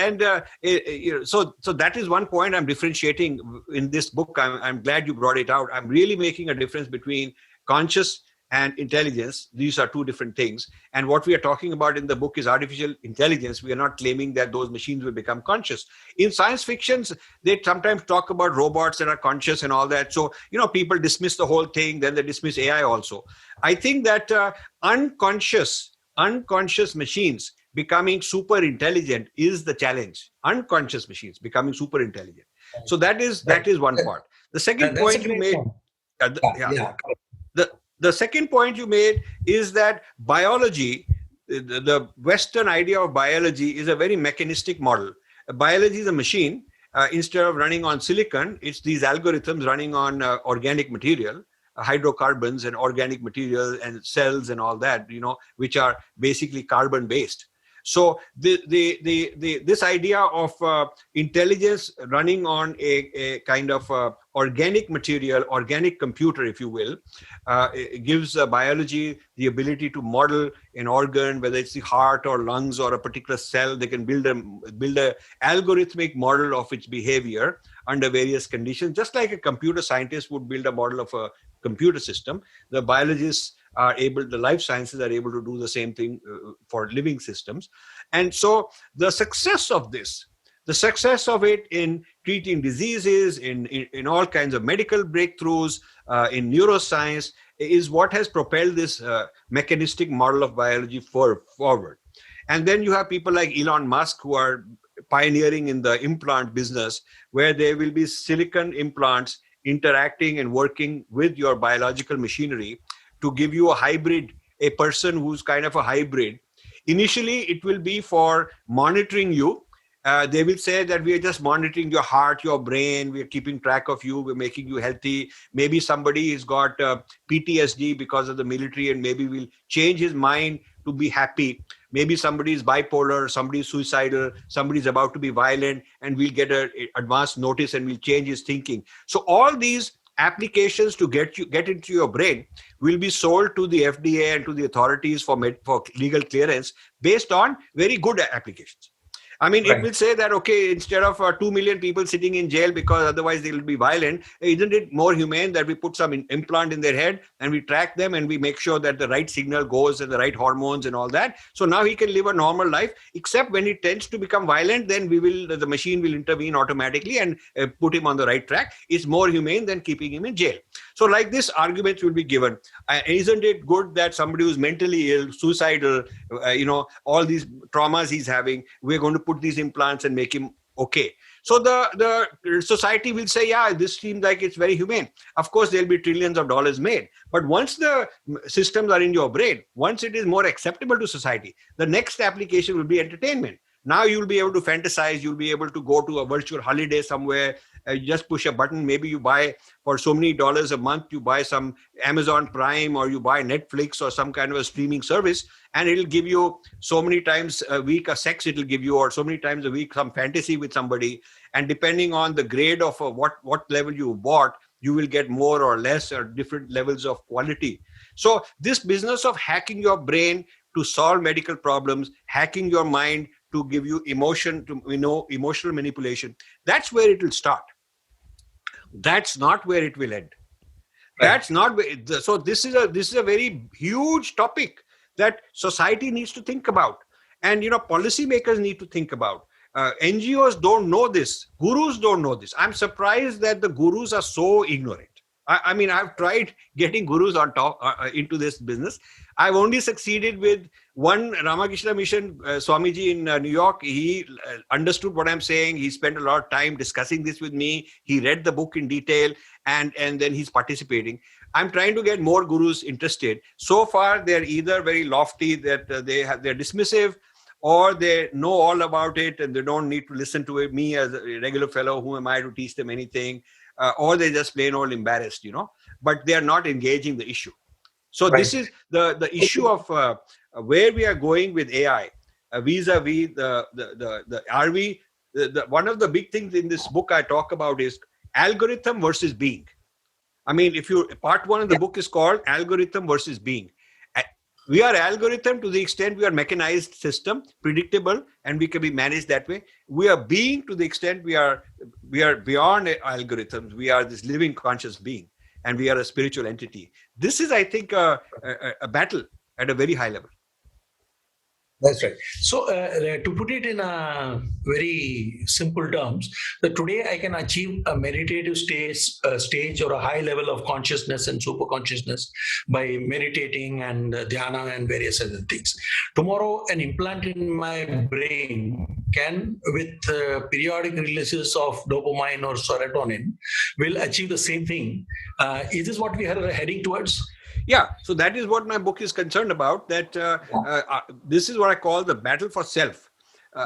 that is one point I'm differentiating in this book. I'm glad you brought it out. I'm really making a difference between conscious and intelligence. These are two different things. And what we are talking about in the book is artificial intelligence. We are not claiming that those machines will become conscious. In science fictions, they sometimes talk about robots that are conscious and all that. So, people dismiss the whole thing, then they dismiss AI also. I think that unconscious machines becoming super intelligent is the challenge. Unconscious machines becoming super intelligent. So that is one part. The second point you made. The second point you made is that biology, the Western idea of biology, is a very mechanistic model. Biology is a machine. Instead of running on silicon, it's these algorithms running on organic material, hydrocarbons and organic material and cells and all that, which are basically carbon based. So this idea of intelligence running on a kind of organic material, organic computer, if you will, it gives biology the ability to model an organ, whether it's the heart or lungs or a particular cell. They can build a algorithmic model of its behavior under various conditions, just like a computer scientist would build a model of a computer system. The biologists the life sciences are able to do the same thing for living systems. And so the success of it in treating diseases, in all kinds of medical breakthroughs, in neuroscience, is what has propelled this mechanistic model of biology forward. And then you have people like Elon Musk, who are pioneering in the implant business, where there will be silicon implants interacting and working with your biological machinery to give you a person who's kind of a hybrid. Initially, it will be for monitoring you. They will say that we are just monitoring your heart, your brain, we are keeping track of you, we're making you healthy. Maybe somebody has got PTSD because of the military, and maybe we'll change his mind to be happy. Maybe somebody is bipolar, somebody is suicidal, somebody is about to be violent, and we'll get an advance notice and we'll change his thinking. So all these applications to get into your brain will be sold to the FDA and to the authorities for legal clearance based on very good applications. I mean, it Right. will say that, okay, instead of 2 million people sitting in jail because otherwise they'll be violent, isn't it more humane that we put some implant in their head and we track them and we make sure that the right signal goes and the right hormones and all that? So now he can live a normal life, except when he tends to become violent, then the machine will intervene automatically and put him on the right track. It's more humane than keeping him in jail. So like this, arguments will be given. Isn't it good that somebody who's mentally ill, suicidal, all these traumas he's having, we're going to put these implants and make him okay? So the society will say, yeah, this seems like it's very humane. Of course, there'll be trillions of dollars made. But once the systems are in your brain, once it is more acceptable to society, the next application will be entertainment. Now you'll be able to fantasize, you'll be able to go to a virtual holiday somewhere, you just push a button, maybe you buy for so many dollars a month, you buy some Amazon Prime or you buy Netflix or some kind of a streaming service, and it'll give you so many times a week a sex it'll give you, or so many times a week some fantasy with somebody. And depending on the grade of what level you bought, you will get more or less or different levels of quality. So this business of hacking your brain to solve medical problems, hacking your mind to give you emotion, emotional manipulation, that's where it will start. That's not where it will end. That's not where, so this is a very huge topic that society needs to think about, and policymakers need to think about. NGOs don't know this, gurus don't know this. I'm surprised that the gurus are so ignorant. I mean, I've tried getting gurus on top into this business. I've only succeeded with one Ramakrishna Mission, Swamiji in New York. He understood what I'm saying. He spent a lot of time discussing this with me. He read the book in detail, and then he's participating. I'm trying to get more gurus interested. So far, they're either very lofty that they're dismissive, or they know all about it and they don't need to listen to it. Me as a regular fellow, who am I to teach them anything? Or they just plain old embarrassed, but they are not engaging the issue. So this is the issue of where we are going with AI vis-a-vis the RV. One of the big things in this book I talk about is algorithm versus being. I mean, part one of the book is called Algorithm versus Being. We are algorithm to the extent we are mechanized system, predictable, and we can be managed that way. We are being to the extent we are beyond algorithms. We are this living conscious being, and we are a spiritual entity. This is, I think, a battle at a very high level. That's right. So, to put it in a very simple terms, that today I can achieve a meditative stage or a high level of consciousness and super consciousness by meditating and dhyana and various other things. Tomorrow, an implant in my brain can, with periodic releases of dopamine or serotonin, will achieve the same thing. Is this what we are heading towards? Yeah, so that is what my book is concerned about, that this is what I call the battle for self.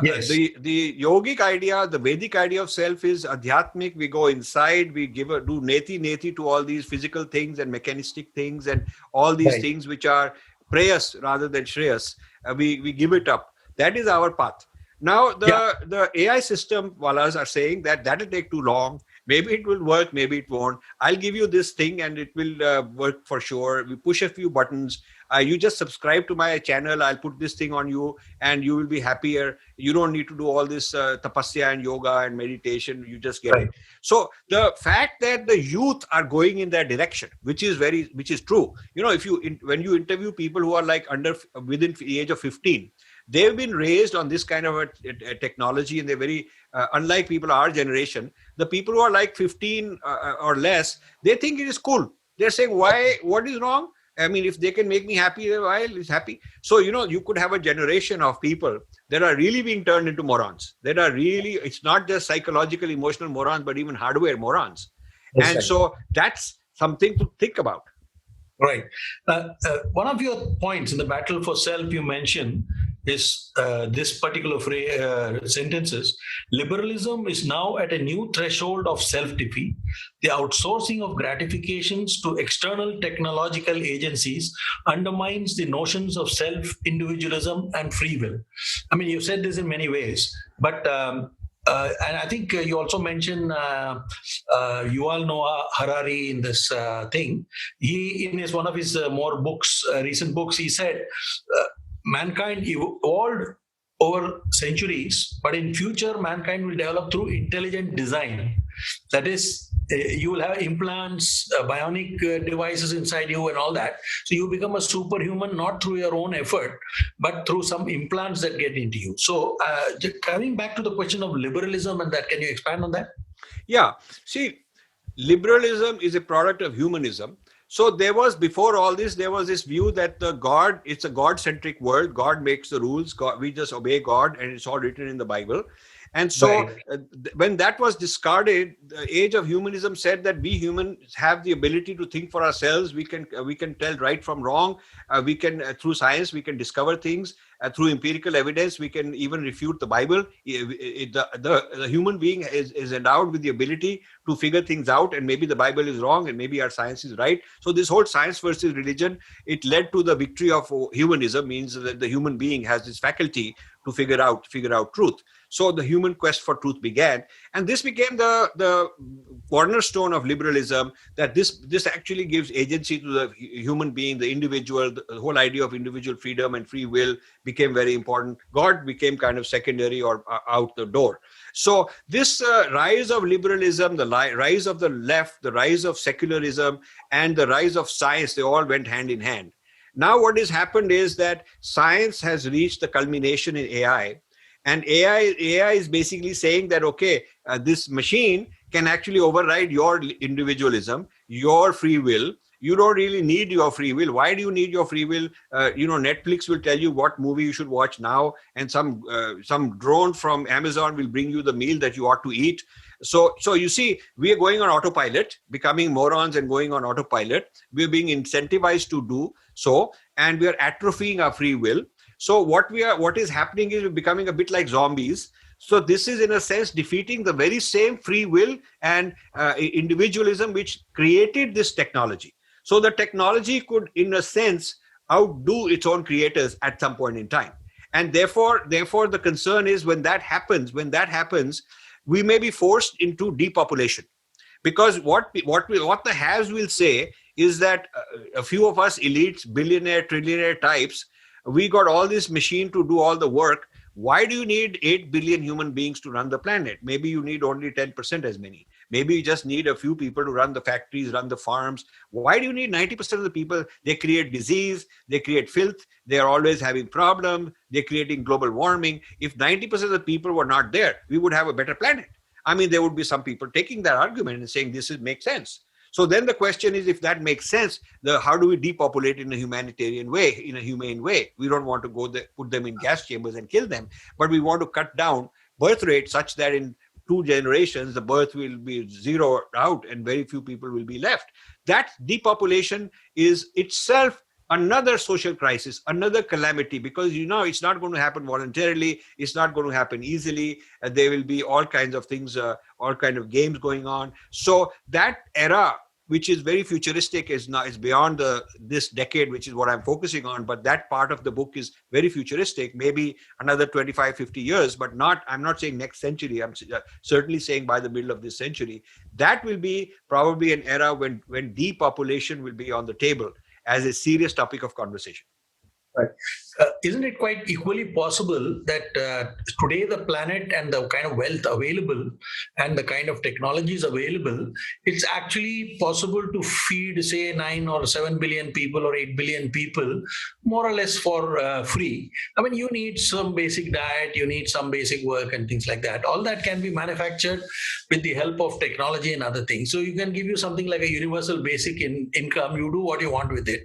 Yes. The yogic idea, the Vedic idea of self is adhyatmic. We go inside, we do neti to all these physical things and mechanistic things and all these things which are preyas rather than shreyas. We give it up. That is our path. Now, the AI system wallahs are saying that will take too long. Maybe it will work, maybe it won't. I'll give you this thing and it will work for sure. We push a few buttons. You just subscribe to my channel. I'll put this thing on you and you will be happier. You don't need to do all this tapasya and yoga and meditation. You just get it. So the fact that the youth are going in that direction, which is true. When you interview people who are like within the age of 15, they've been raised on this kind of a technology, and they're very unlike people our generation. The people who are like 15 or less, they think it is cool. They're saying, why? What is wrong? I mean, if they can make me happy, I'll is happy. So, you could have a generation of people that are really being turned into morons. That are really, it's not just psychological, emotional morons, but even hardware morons. So that's something to think about. Right. One of your points in the battle for self you mentioned is this particular sentences. Liberalism is now at a new threshold of self-defeat. The outsourcing of gratifications to external technological agencies undermines the notions of self-individualism and free will. I mean, you said this in many ways, but and I think you also mentioned Yuval Noah Harari in this thing. He, in one of his more books, recent books, he said mankind evolved over centuries, but in future, mankind will develop through intelligent design. That is, you will have implants, bionic devices inside you, and all that. So you become a superhuman not through your own effort, but through some implants that get into you. So, coming back to the question of liberalism and that, can you expand on that? Yeah. See, liberalism is a product of humanism. So there was, before all this, there was this view that it's a God-centric world. God makes the rules. God, we just obey God, and it's all written in the Bible. And so when that was discarded, the age of humanism said that we humans have the ability to think for ourselves. We can tell right from wrong. We can, through science, we can discover things. Through empirical evidence, we can even refute the Bible. The human being is endowed with the ability to figure things out, and maybe the Bible is wrong, and maybe our science is right. So this whole science versus religion, it led to the victory of humanism, means that the human being has this faculty to figure out truth. So the human quest for truth began, and this became the cornerstone of liberalism, that this actually gives agency to the human being, the individual. The whole idea of individual freedom and free will became very important. God became kind of secondary or out the door. So this rise of liberalism, the rise of the left, the rise of secularism, and the rise of science, they all went hand in hand. Now what has happened is that science has reached the culmination in AI. And AI is basically saying that, okay, this machine can actually override your individualism, your free will. You don't really need your free will. Why do you need your free will? Netflix will tell you what movie you should watch now, and some drone from Amazon will bring you the meal that you ought to eat. So you see, we are going on autopilot, becoming morons and going on autopilot. We're being incentivized to do so, and we are atrophying our free will. So what is happening is we're becoming a bit like zombies. So this is, in a sense, defeating the very same free will and individualism which created this technology. So the technology could, in a sense, outdo its own creators at some point in time. And therefore the concern is, when that happens, we may be forced into depopulation. Because what the haves will say is that a few of us elites, billionaire, trillionaire types, we got all this machine to do all the work. Why do you need 8 billion human beings to run the planet? Maybe you need only 10% as many. Maybe you just need a few people to run the factories, run the farms. Why do you need 90% of the people? They create disease, they create filth, they're always having problems, they're creating global warming. If 90% of the people were not there, we would have a better planet. I mean, there would be some people taking that argument and saying makes sense. So then the question is, if that makes sense, how do we depopulate in a humanitarian way, in a humane way? We don't want to go there, put them in gas chambers and kill them, but we want to cut down birth rate such that in 2 generations, the birth will be zeroed out and very few people will be left. That depopulation is itself another social crisis, another calamity, because it's not going to happen voluntarily, it's not going to happen easily. There will be all kinds of things, all kind of games going on. So that era, which is very futuristic, is beyond this decade, which is what I'm focusing on. But that part of the book is very futuristic, maybe another 25, 50 years, but I'm not saying next century. I'm certainly saying by the middle of this century. That will be probably an era when depopulation will be on the table as a serious topic of conversation. Right. Isn't it quite equally possible that today the planet and the kind of wealth available and the kind of technologies available, it's actually possible to feed, say, 9 or 7 billion people or 8 billion people more or less for free? I mean, you need some basic diet, you need some basic work and things like that. All that can be manufactured with the help of technology and other things. So you can give you something like a universal basic income. You do what you want with it.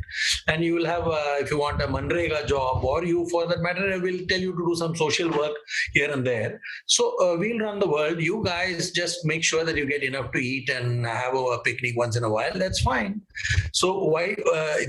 And you will have, if you want a Manrega job, or you, for that matter, will tell you to do some social work here and there. So we'll run the world. You guys just make sure that you get enough to eat and have a picnic once in a while. That's fine. So why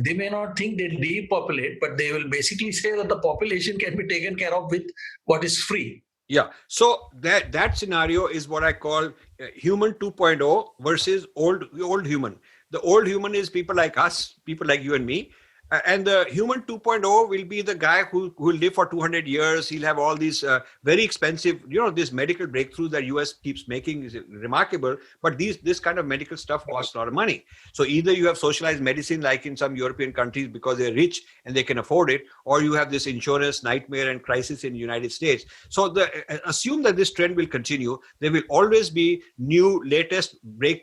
they may not think they depopulate, but they will basically say that the population can be taken care of with what is free. Yeah. So that scenario is what I call human 2.0 versus old human. The old human is people like us, people like you and me. And the human 2.0 will be the guy who will live for 200 years. He'll have all these very expensive, this medical breakthrough that US keeps making is remarkable. But this kind of medical stuff costs a lot of money. So either you have socialized medicine like in some European countries because they're rich and they can afford it, or you have this insurance nightmare and crisis in the United States. So assume that this trend will continue. There will always be new, latest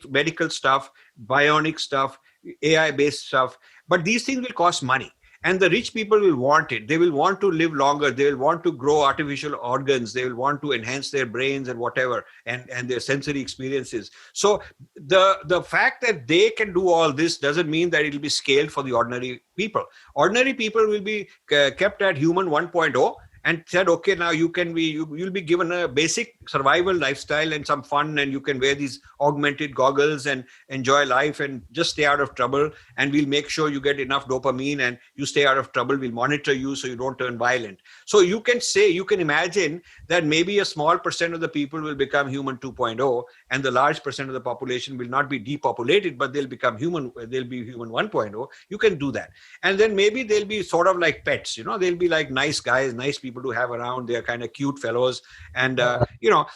medical stuff, bionic stuff, AI-based stuff. But these things will cost money. And the rich people will want it. They will want to live longer. They will want to grow artificial organs. They will want to enhance their brains and whatever, and their sensory experiences. So the fact that they can do all this doesn't mean that it will be scaled for the ordinary people. Ordinary people will be kept at human 1.0 and said, okay, now you'll be given a basic survival lifestyle and some fun, and you can wear these augmented goggles and enjoy life and just stay out of trouble. And we'll make sure you get enough dopamine and you stay out of trouble. We'll monitor you so you don't turn violent. So you can imagine that maybe a small percent of the people will become human 2.0, and the large percent of the population will not be depopulated, but they'll be human 1.0. You can do that. And then maybe they'll be sort of like pets, they'll be like nice guys, nice people to have around. They're kind of cute fellows. And,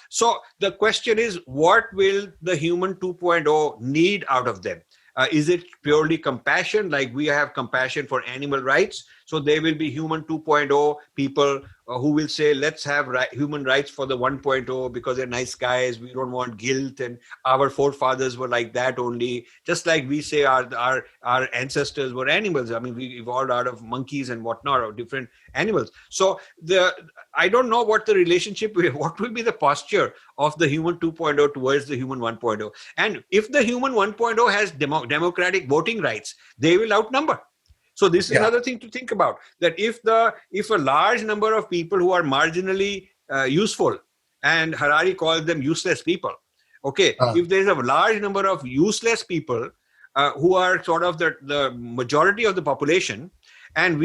so the question is, what will the human 2.0 need out of them? Is it purely compassion, like we have compassion for animal rights? So there will be human 2.0 people who will say, let's have human rights for the 1.0 because they're nice guys. We don't want guilt. And our forefathers were like that only. Just like we say our ancestors were animals. I mean, we evolved out of monkeys and whatnot, or different animals. So I don't know what the relationship, what will be the posture of the human 2.0 towards the human 1.0. And if the human 1.0 has democratic voting rights, they will outnumber. So this is another thing to think about, that if a large number of people who are marginally useful, and Harari calls them useless people, if there's a large number of useless people who are sort of the majority of the population, and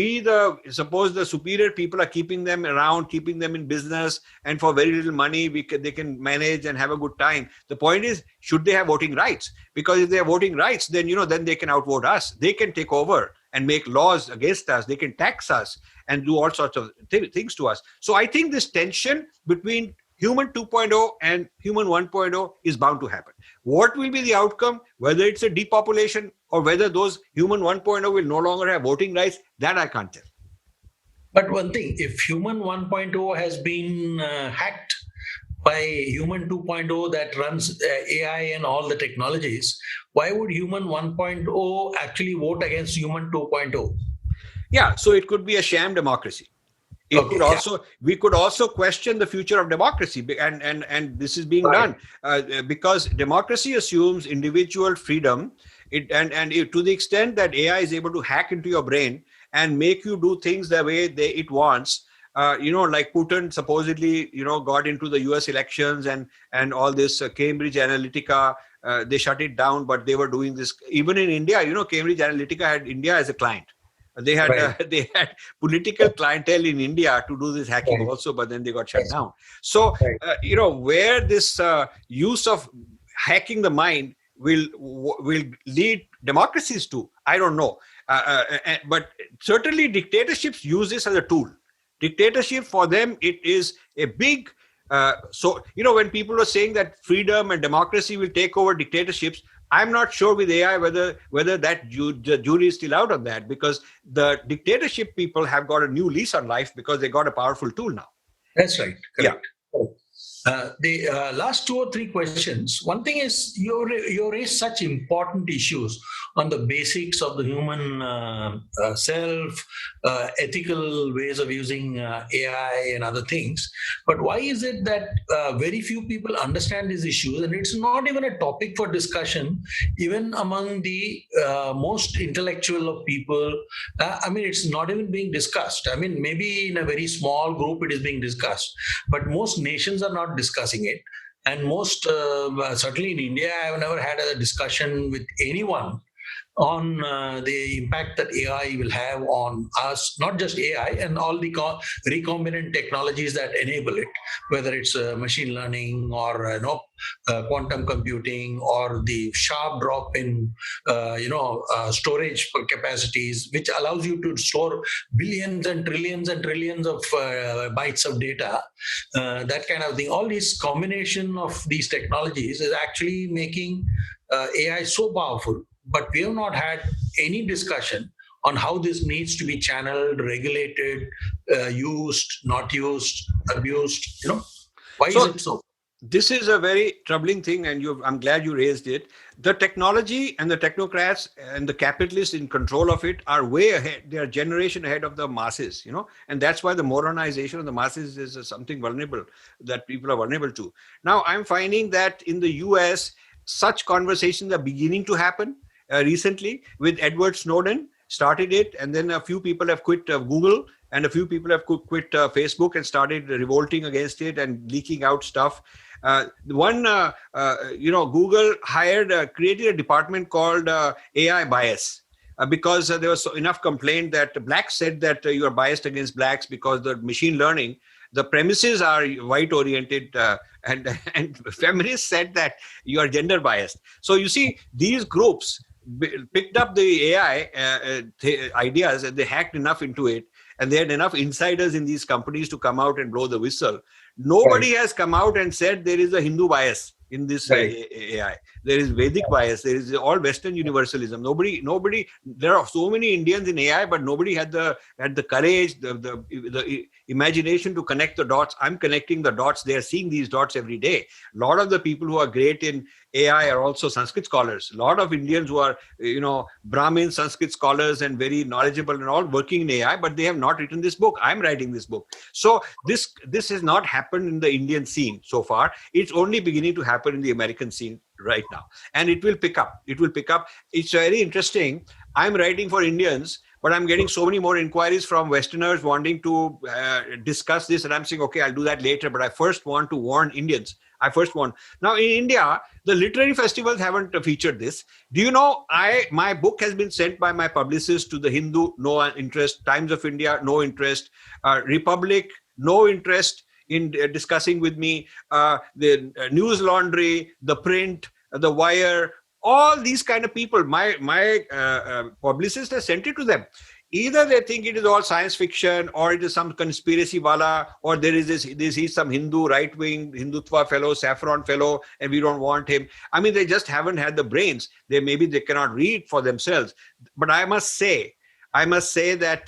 suppose the superior people are keeping them around, keeping them in business, and for very little money, they can manage and have a good time. The point is, should they have voting rights? Because if they have voting rights, then, then they can outvote us. They can take over and make laws against us. They can tax us and do all sorts of things to us. So I think this tension between human 2.0 and human 1.0 is bound to happen. What will be the outcome, whether it's a depopulation or whether those human 1.0 will no longer have voting rights, that I can't tell. But one thing, if human 1.0 has been hacked by human 2.0 that runs AI and all the technologies, why would human 1.0 actually vote against human 2.0? Yeah, so it could be a sham democracy. We could also question the future of democracy, and this is being done because democracy assumes individual freedom. To the extent that AI is able to hack into your brain and make you do things the way it wants, like Putin supposedly, got into the US elections and all this Cambridge Analytica, they shut it down, but they were doing this even in India. Cambridge Analytica had India as a client. They had political clientele in India to do this hacking also, but then they got shut down. So where this use of hacking the mind will lead democracies to, I don't know. But certainly dictatorships use this as a tool. Dictatorship for them, it is a big. When people are saying that freedom and democracy will take over dictatorships, I'm not sure with AI whether that the jury is still out on that, because the dictatorship people have got a new lease on life because they got a powerful tool now. That's right. Correct. Yeah. The last 2 or 3 questions. One thing is, you raise such important issues on the basics of the human self, ethical ways of using AI and other things. But why is it that very few people understand these issues, and it's not even a topic for discussion, even among the most intellectual of people? It's not even being discussed. Maybe in a very small group it is being discussed, but most nations are not discussing it. And most, certainly in India, I have never had a discussion with anyone on the impact that AI will have on us, not just AI and all the recombinant technologies that enable it, whether it's machine learning or quantum computing, or the sharp drop in storage capacities, which allows you to store billions and trillions of bytes of data, that kind of thing. All these combination of these technologies is actually making AI so powerful, but we have not had any discussion on how this needs to be channeled, regulated, used, not used, abused. Why is So it so? this is a very troubling thing, and I'm glad you raised it. The technology and the technocrats and the capitalists in control of it are way ahead. They are generation ahead of the masses, and that's why the moronization of the masses is something vulnerable that people are vulnerable to. Now, I'm finding that in the US, such conversations are beginning to happen recently with Edward Snowden started it, and then a few people have quit Google, and a few people have quit Facebook and started revolting against it and leaking out stuff. Google created a department called AI bias. Because there was enough complaint that blacks said that you are biased against blacks because the machine learning, the premises are white oriented, and feminists said that you are gender biased. So you see, these groups picked up the AI ideas, and they hacked enough into it, and they had enough insiders in these companies to come out and blow the whistle. Nobody has come out and said there is a Hindu bias in this AI. There is Vedic bias. There is all Western universalism. Nobody. There are so many Indians in AI, but nobody had the courage, the imagination to connect the dots. I'm connecting the dots. They are seeing these dots every day. A lot of the people who are great in AI are also Sanskrit scholars. A lot of Indians who are, Brahmin Sanskrit scholars and very knowledgeable and all working in AI, but they have not written this book. I'm writing this book. So this has not happened in the Indian scene so far. It's only beginning to happen in the American scene right now. And it will pick up. It's very interesting. I'm writing for Indians, but I'm getting so many more inquiries from Westerners wanting to discuss this. And I'm saying, okay, I'll do that later. But I first want to warn Indians. Now in India, the literary festivals haven't featured this. Do you know, my book has been sent by my publicist to the Hindu, no interest, Times of India, no interest, Republic, no interest in discussing with me, the News Laundry, the Print, the Wire, all these kind of people. My publicist has sent it to them. Either they think it is all science fiction, or it is some conspiracy wala, or there is some Hindu right-wing Hindutva fellow, saffron fellow, and we don't want him. I mean, they just haven't had the brains. Maybe they cannot read for themselves. But I must say that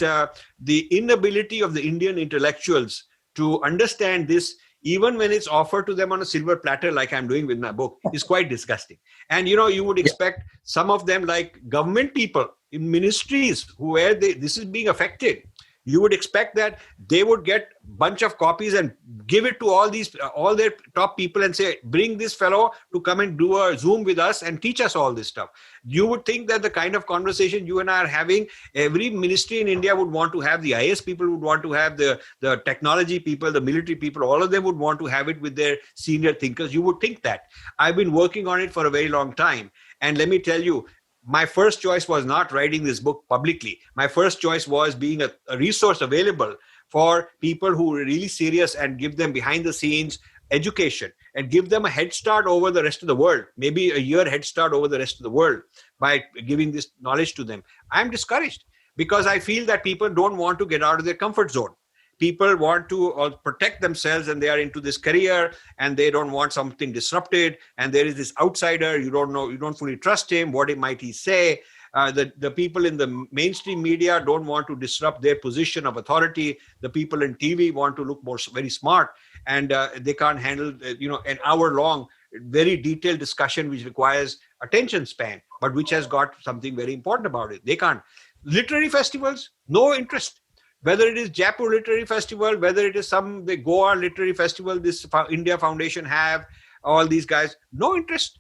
the inability of the Indian intellectuals to understand this, even when it's offered to them on a silver platter, like I'm doing with my book, is quite disgusting. And you would expect some of them, like government people in ministries where this is being affected, you would expect that they would get a bunch of copies and give it to all their top people and say, bring this fellow to come and do a Zoom with us and teach us all this stuff. You would think that the kind of conversation you and I are having, every ministry in India would want to have, the IS people would want to have, the technology people, the military people, all of them would want to have it with their senior thinkers. You would think that. I've been working on it for a very long time. And let me tell you, my first choice was not writing this book publicly. My first choice was being a resource available for people who are really serious, and give them behind the scenes education and give them a head start over the rest of the world, maybe a year head start over the rest of the world by giving this knowledge to them. I'm discouraged because I feel that people don't want to get out of their comfort zone. People want to protect themselves, and they are into this career, and they don't want something disrupted. And there is this outsider, you don't fully trust him. What might he say? The people in the mainstream media don't want to disrupt their position of authority. The people in TV want to look very smart, and they can't handle an hour-long, very detailed discussion which requires attention span, but which has got something very important about it. They can't. Literary festivals, no interest. Whether it is Jaipur Literary Festival, whether it is the Goa Literary Festival, this India Foundation have, all these guys, no interest.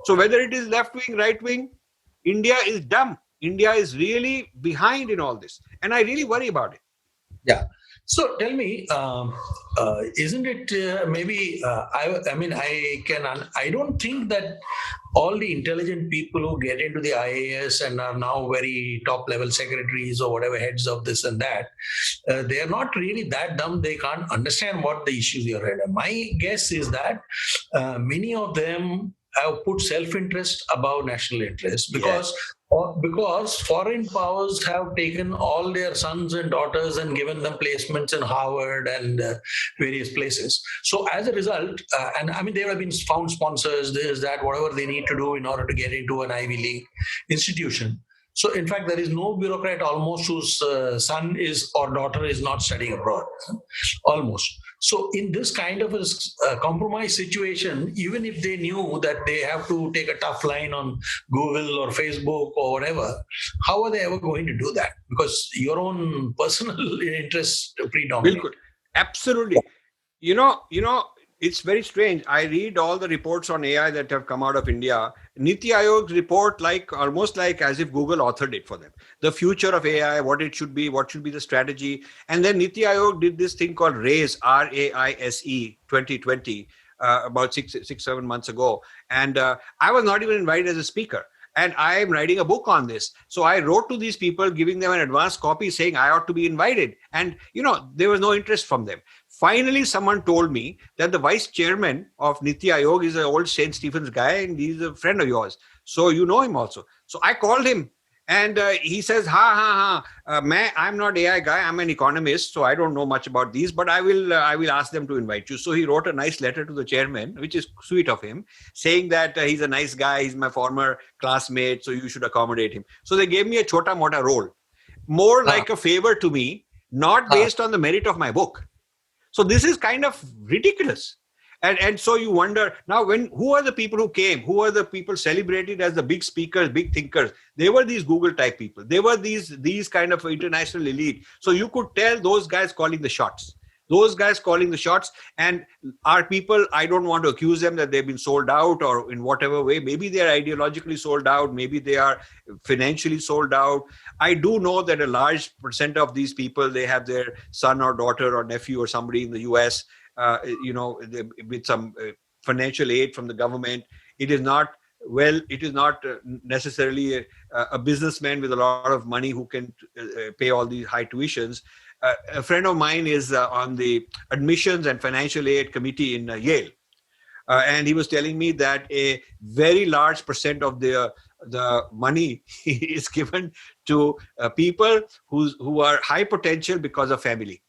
So whether it is left-wing, right-wing, India is dumb. India is really behind in all this. And I really worry about it. Yeah. So tell me, isn't it maybe? I mean, I don't think that all the intelligent people who get into the IAS and are now very top level secretaries or whatever heads of this and that, they are not really that dumb. They can't understand what the issues are. My guess is that many of them have put self-interest above national interest Yes. because foreign powers have taken all their sons and daughters and given them placements in Harvard and various places. So as a result, and I mean, they have been found sponsors, this, that, whatever they need to do in order to get into an Ivy League institution. So in fact, there is no bureaucrat almost whose son is or daughter is not studying abroad, almost. So in this kind of a compromise situation, even if they knew that they have to take a tough line on Google or Facebook or whatever, how are they ever going to do that? Because your own personal interests predominate. Bilkul. Absolutely. You know, it's very strange. I read all the reports on AI that have come out of India. Niti Aayog's report, like almost like as if Google authored it for them. The future of AI, what it should be, what should be the strategy. And then Niti Aayog did this thing called RAISE, RAISE 2020, about 7 months ago. And I was not even invited as a speaker. And I am writing a book on this. So I wrote to these people, giving them an advance copy saying I ought to be invited. And, there was no interest from them. Finally, someone told me that the vice chairman of Niti Aayog is an old St. Stephen's guy and he's a friend of yours. So you know him also. So I called him and he says, I'm not AI guy. I'm an economist. So I don't know much about these, but I will ask them to invite you. So he wrote a nice letter to the chairman, which is sweet of him, saying that he's a nice guy. He's my former classmate. So you should accommodate him. So they gave me a chota mota role, more like a favor to me, not based on the merit of my book. So this is kind of ridiculous. And so you wonder now, who are the people who came? Who are the people celebrated as the big speakers, big thinkers? They were these Google type people. They were these kind of international elite. So you could tell those guys calling the shots. Those guys calling the shots, and are people, I don't want to accuse them that they've been sold out or in whatever way. Maybe they are ideologically sold out. Maybe they are financially sold out. I do know that a large percent of these people, they have their son or daughter or nephew or somebody in the US, with some financial aid from the government. It is not necessarily a businessman with a lot of money who can pay all these high tuitions. A friend of mine is on the admissions and financial aid committee in Yale. And he was telling me that a very large percent of the money is given to people who are high potential because of family.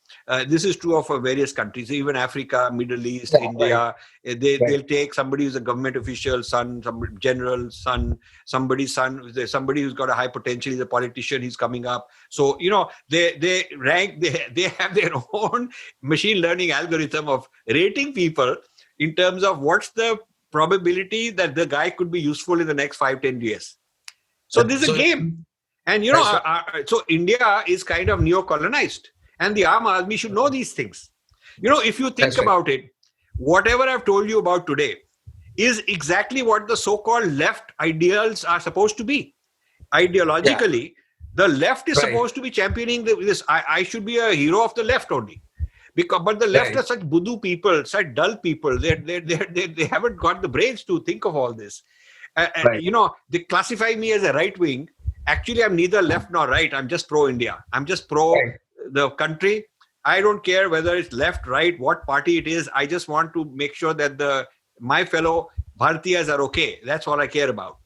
This is true of various countries, even Africa, Middle East, India. Right. They'll take somebody who's a government official, son, some general, son, somebody's son, somebody who's got a high potential, he's a politician, he's coming up. So, they have their own machine learning algorithm of rating people in terms of what's the probability that the guy could be useful in the next 5-10 years. So this is a game. And, so India is kind of neo-colonized. And the Aam Aadmi should know these things. If you think about it, whatever I've told you about today is exactly what the so-called left ideals are supposed to be. Ideologically, the left is supposed to be championing this. I should be a hero of the left only. But the left are such budu people, such dull people. They haven't got the brains to think of all this. They classify me as a right wing. Actually, I'm neither left nor right. I'm just pro-India. I'm just pro the country. I don't care whether it's left, right, what party it is. I just want to make sure that my fellow Bharatiyas are okay. That's all I care about.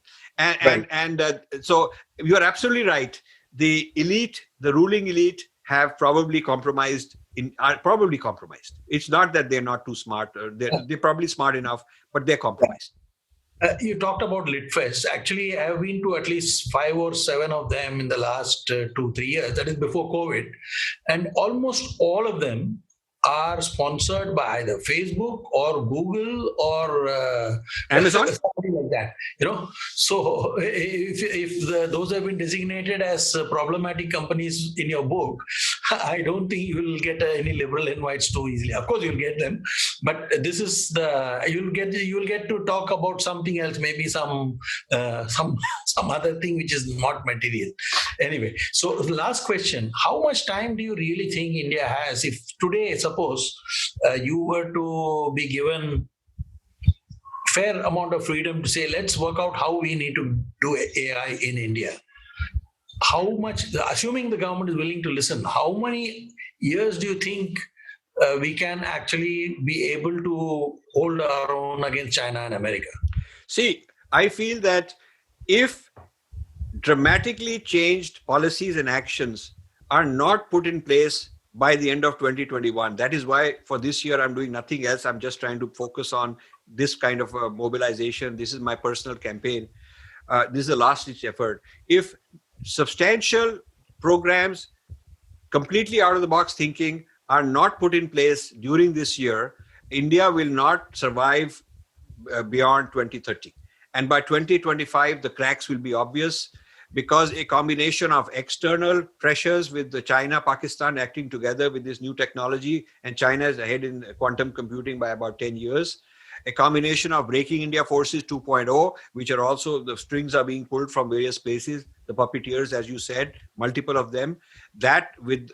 So you're absolutely right. The elite, the ruling elite, have probably compromised. It's not that they're not too smart. They're probably smart enough, but they're compromised. You talked about LitFest. Actually, I have been to at least 5 or 7 of them in the last 2-3 years. That is before COVID. And almost all of them are sponsored by either Facebook or Google or Amazon. something like that. So if those have been designated as problematic companies in your book, I don't think you will get any liberal invites too easily. Of course, you'll get them, but this is you'll get to talk about something else, maybe some some other thing which is not material. Anyway, so the last question: how much time do you really think India has? If today, suppose you were to be given fair amount of freedom to say, let's work out how we need to do AI in India. How much, assuming the government is willing to listen, how many years do you think we can actually be able to hold our own against China and America? See, I feel that if dramatically changed policies and actions are not put in place by the end of 2021, that is why for this year I'm doing nothing else. I'm just trying to focus on this kind of a mobilization. This is my personal campaign. This is a last-ditch effort. If substantial programs, completely out-of-the-box thinking, are not put in place during this year, India will not survive beyond 2030. And by 2025, the cracks will be obvious, because a combination of external pressures with the China, Pakistan acting together with this new technology, and China is ahead in quantum computing by about 10 years. A combination of Breaking India Forces 2.0, which are also, the strings are being pulled from various places, the puppeteers, as you said, multiple of them, that with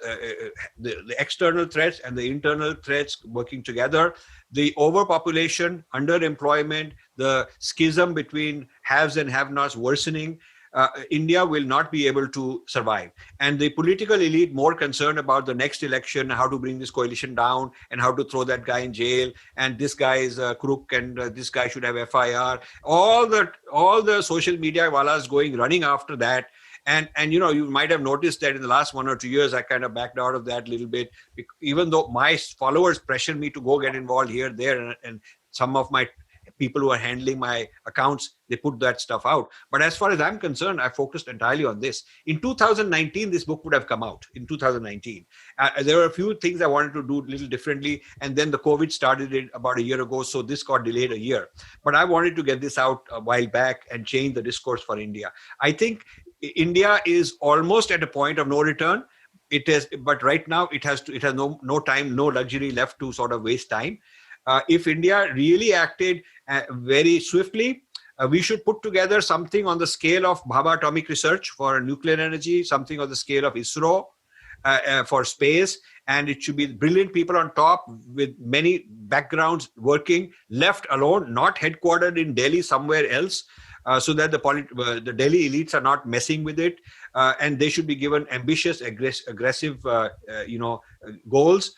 the external threats and the internal threats working together, the overpopulation, underemployment, the schism between haves and have-nots worsening, India will not be able to survive. And the political elite more concerned about the next election, how to bring this coalition down and how to throw that guy in jail. And this guy is a crook, and this guy should have FIR. All the social media wallas running after that. And you might have noticed that in the last 1 or 2 years, I kind of backed out of that a little bit, even though my followers pressured me to go get involved here, there, and some of my people who are handling my accounts, they put that stuff out. But as far as I'm concerned, I focused entirely on this. In 2019, this book would have come out. In 2019, there were a few things I wanted to do a little differently, and then the COVID started it about a year ago, so this got delayed a year. But I wanted to get this out a while back and change the discourse for India. I think India is almost at a point of no return. It is, but right now it has no time, no luxury left to sort of waste time. If India really acted very swiftly, we should put together something on the scale of Bhabha Atomic Research for nuclear energy, something on the scale of ISRO for space, and it should be brilliant people on top with many backgrounds working, left alone, not headquartered in Delhi, somewhere else, so that the Delhi elites are not messing with it, and they should be given ambitious, aggressive, goals,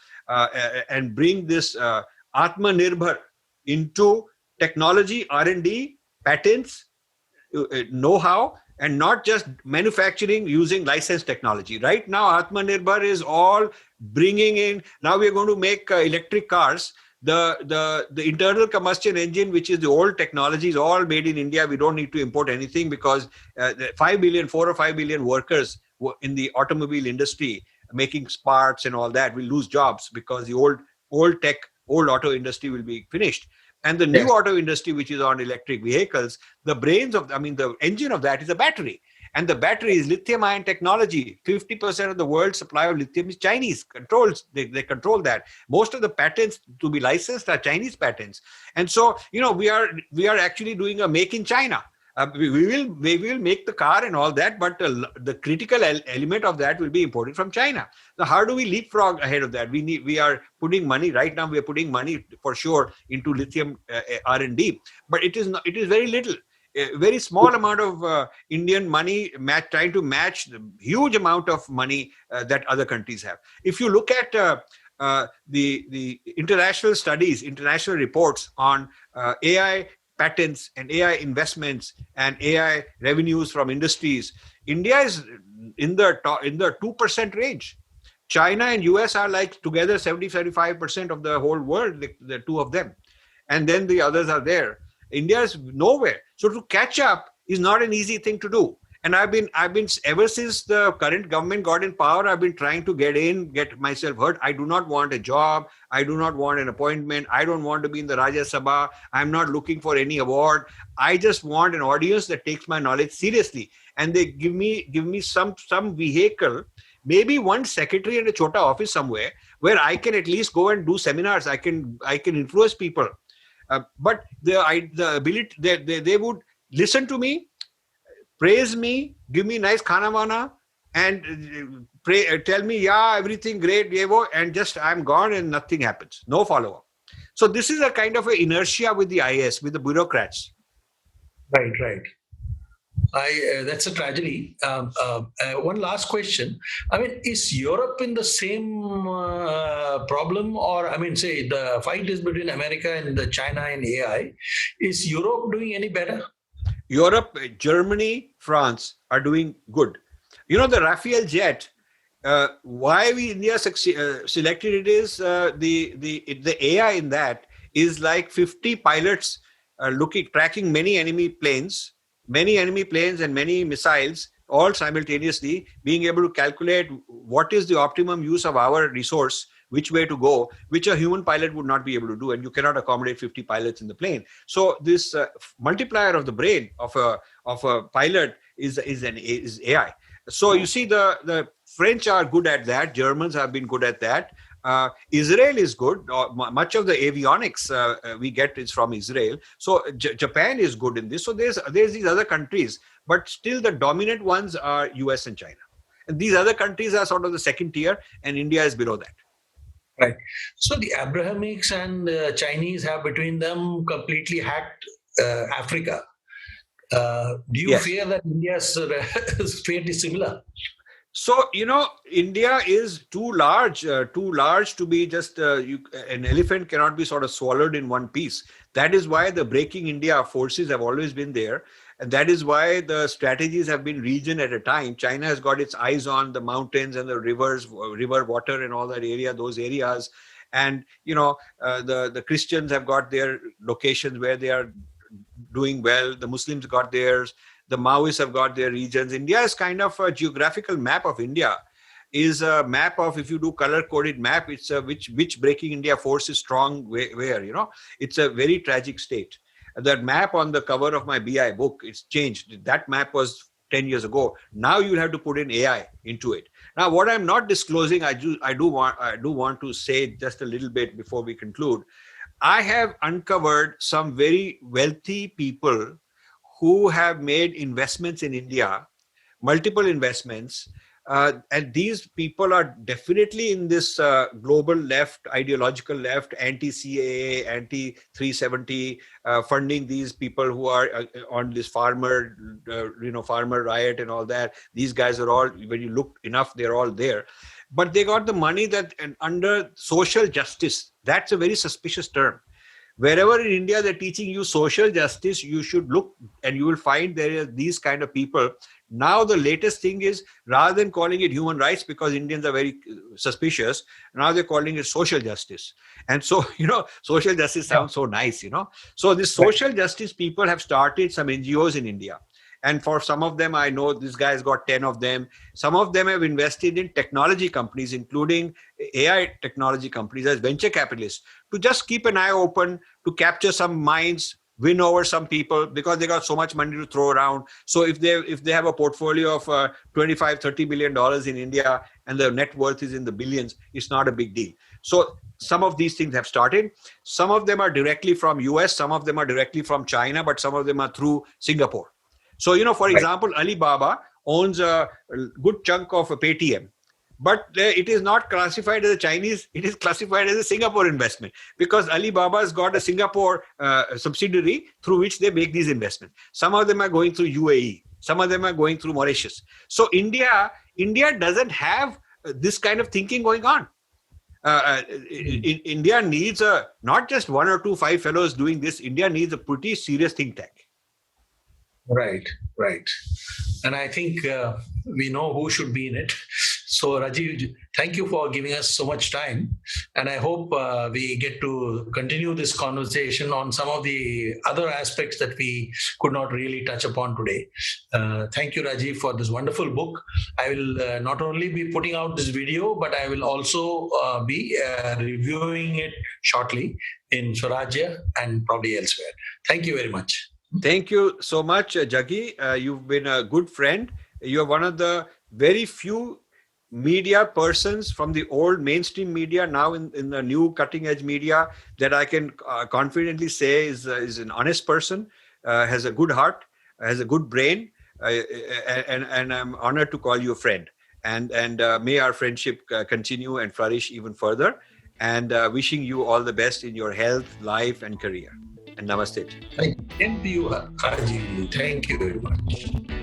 and bring this Atmanirbhar into technology, R&D, patents, know-how, and not just manufacturing using licensed technology. Right now, Atmanirbhar is all bringing in. Now we are going to make electric cars. The internal combustion engine, which is the old technology, is all made in India. We don't need to import anything, because 4 or 5 billion workers in the automobile industry making parts and all that will lose jobs, because the old auto industry will be finished. And the new auto industry, which is on electric vehicles, the engine of that is a battery. And the battery is lithium-ion technology. 50% of the world's supply of lithium is Chinese. They control that. Most of the patents to be licensed are Chinese patents. And so, we are actually doing a make in China. We will make the car and all that, but the critical element of that will be imported from China. Now, how do we leapfrog ahead of that? We are putting money right now. We are putting money for sure into lithium R&D, but it is very little. A very small amount of Indian money trying to match the huge amount of money that other countries have. If you look at the international studies, international reports on AI patents and AI investments and AI revenues from industries, India is in the 2% range. China and US are like together 70-75% of the whole world, the two of them. And then the others are there. India is nowhere. So to catch up is not an easy thing to do. And I've been ever since the current government got in power, I've been trying to get myself heard. I do not want a job. I do not want an appointment. I don't want to be in the Rajya Sabha. I'm not looking for any award. I just want an audience that takes my knowledge seriously. And they give me some vehicle, maybe one secretary and a chota office somewhere where I can at least go and do seminars. I can influence people. But the ability, they would listen to me, praise me, give me nice khana wana, and tell me, yeah, everything great, and just I'm gone and nothing happens. No follow-up. So this is a kind of an inertia with the IS, with the bureaucrats. Right. That's a tragedy. One last question. I mean, is Europe in the same problem, or I mean, say the fight is between America and China and AI? Is Europe doing any better? Europe, Germany, France are doing good. The Rafale jet. Why India selected it is the AI in that is like 50 pilots tracking many enemy planes and many missiles all simultaneously, being able to calculate what is the optimum use of our resource, which way to go, which a human pilot would not be able to do, and you cannot accommodate 50 pilots in the plane. So this multiplier of the brain of a pilot is AI. So you see, the French are good at that. Germans have been good at that. Israel is good. Much of the avionics we get is from Israel. So Japan is good in this. So there's these other countries, but still the dominant ones are US and China. And these other countries are sort of the second tier, and India is below that. Right. So the Abrahamics and Chinese have between them completely hacked Africa. Do you fear that India's fate is similar? So, India is too large to be just, an elephant cannot be sort of swallowed in one piece. That is why the Breaking India forces have always been there. And that is why the strategies have been region at a time. China has got its eyes on the mountains and the rivers, river water and all that area, those areas. And, the Christians have got their locations where they are doing well. The Muslims got theirs. The Maoists have got their regions. India is kind of a geographical map of India. Is a map of, if you do color-coded map, it's which Breaking India force is strong where, It's a very tragic state. That map on the cover of my BI book, it's changed. That map was 10 years ago. Now you'll have to put in AI into it. Now, what I'm not disclosing, I do want to say just a little bit before we conclude. I have uncovered some very wealthy people who have made investments in India, multiple investments. And these people are definitely in this global left, ideological left, anti-CAA, anti-370, funding these people who are on this farmer riot and all that. These guys are all, when you look enough, they're all there. But they got the money and under social justice. That's a very suspicious term. Wherever in India they're teaching you social justice, you should look and you will find there are these kind of people. Now the latest thing is, rather than calling it human rights, because Indians are very suspicious, now they're calling it social justice. And so, social justice sounds so nice, So these social justice people have started some NGOs in India. And for some of them, I know this guy's got 10 of them. Some of them have invested in technology companies, including AI technology companies as venture capitalists, to just keep an eye open, to capture some minds, win over some people, because they got so much money to throw around. So if they have a portfolio of $25-30 billion in India and the net worth is in the billions, it's not a big deal. So some of these things have started. Some of them are directly from US, some of them are directly from China, but some of them are through Singapore. So, for example, Alibaba owns a good chunk of a Paytm, but it is not classified as a Chinese, it is classified as a Singapore investment, because Alibaba has got a Singapore subsidiary through which they make these investments. Some of them are going through UAE, some of them are going through Mauritius. So India doesn't have this kind of thinking going on. India needs not just 1 or 2, 5 fellows doing this. India needs a pretty serious think tank. Right. And I think we know who should be in it. So, Rajiv, thank you for giving us so much time. And I hope we get to continue this conversation on some of the other aspects that we could not really touch upon today. Thank you, Rajiv, for this wonderful book. I will not only be putting out this video, but I will also be reviewing it shortly in Swarajya and probably elsewhere. Thank you very much. Thank you so much, Jaggi. You've been a good friend. You're one of the very few media persons from the old mainstream media now in the new cutting edge media that I can confidently say is an honest person, has a good heart, has a good brain, and I'm honored to call you a friend. And may our friendship continue and flourish even further. And wishing you all the best in your health, life, and career. And namaste. Thank you, Rajiv. Thank you very much.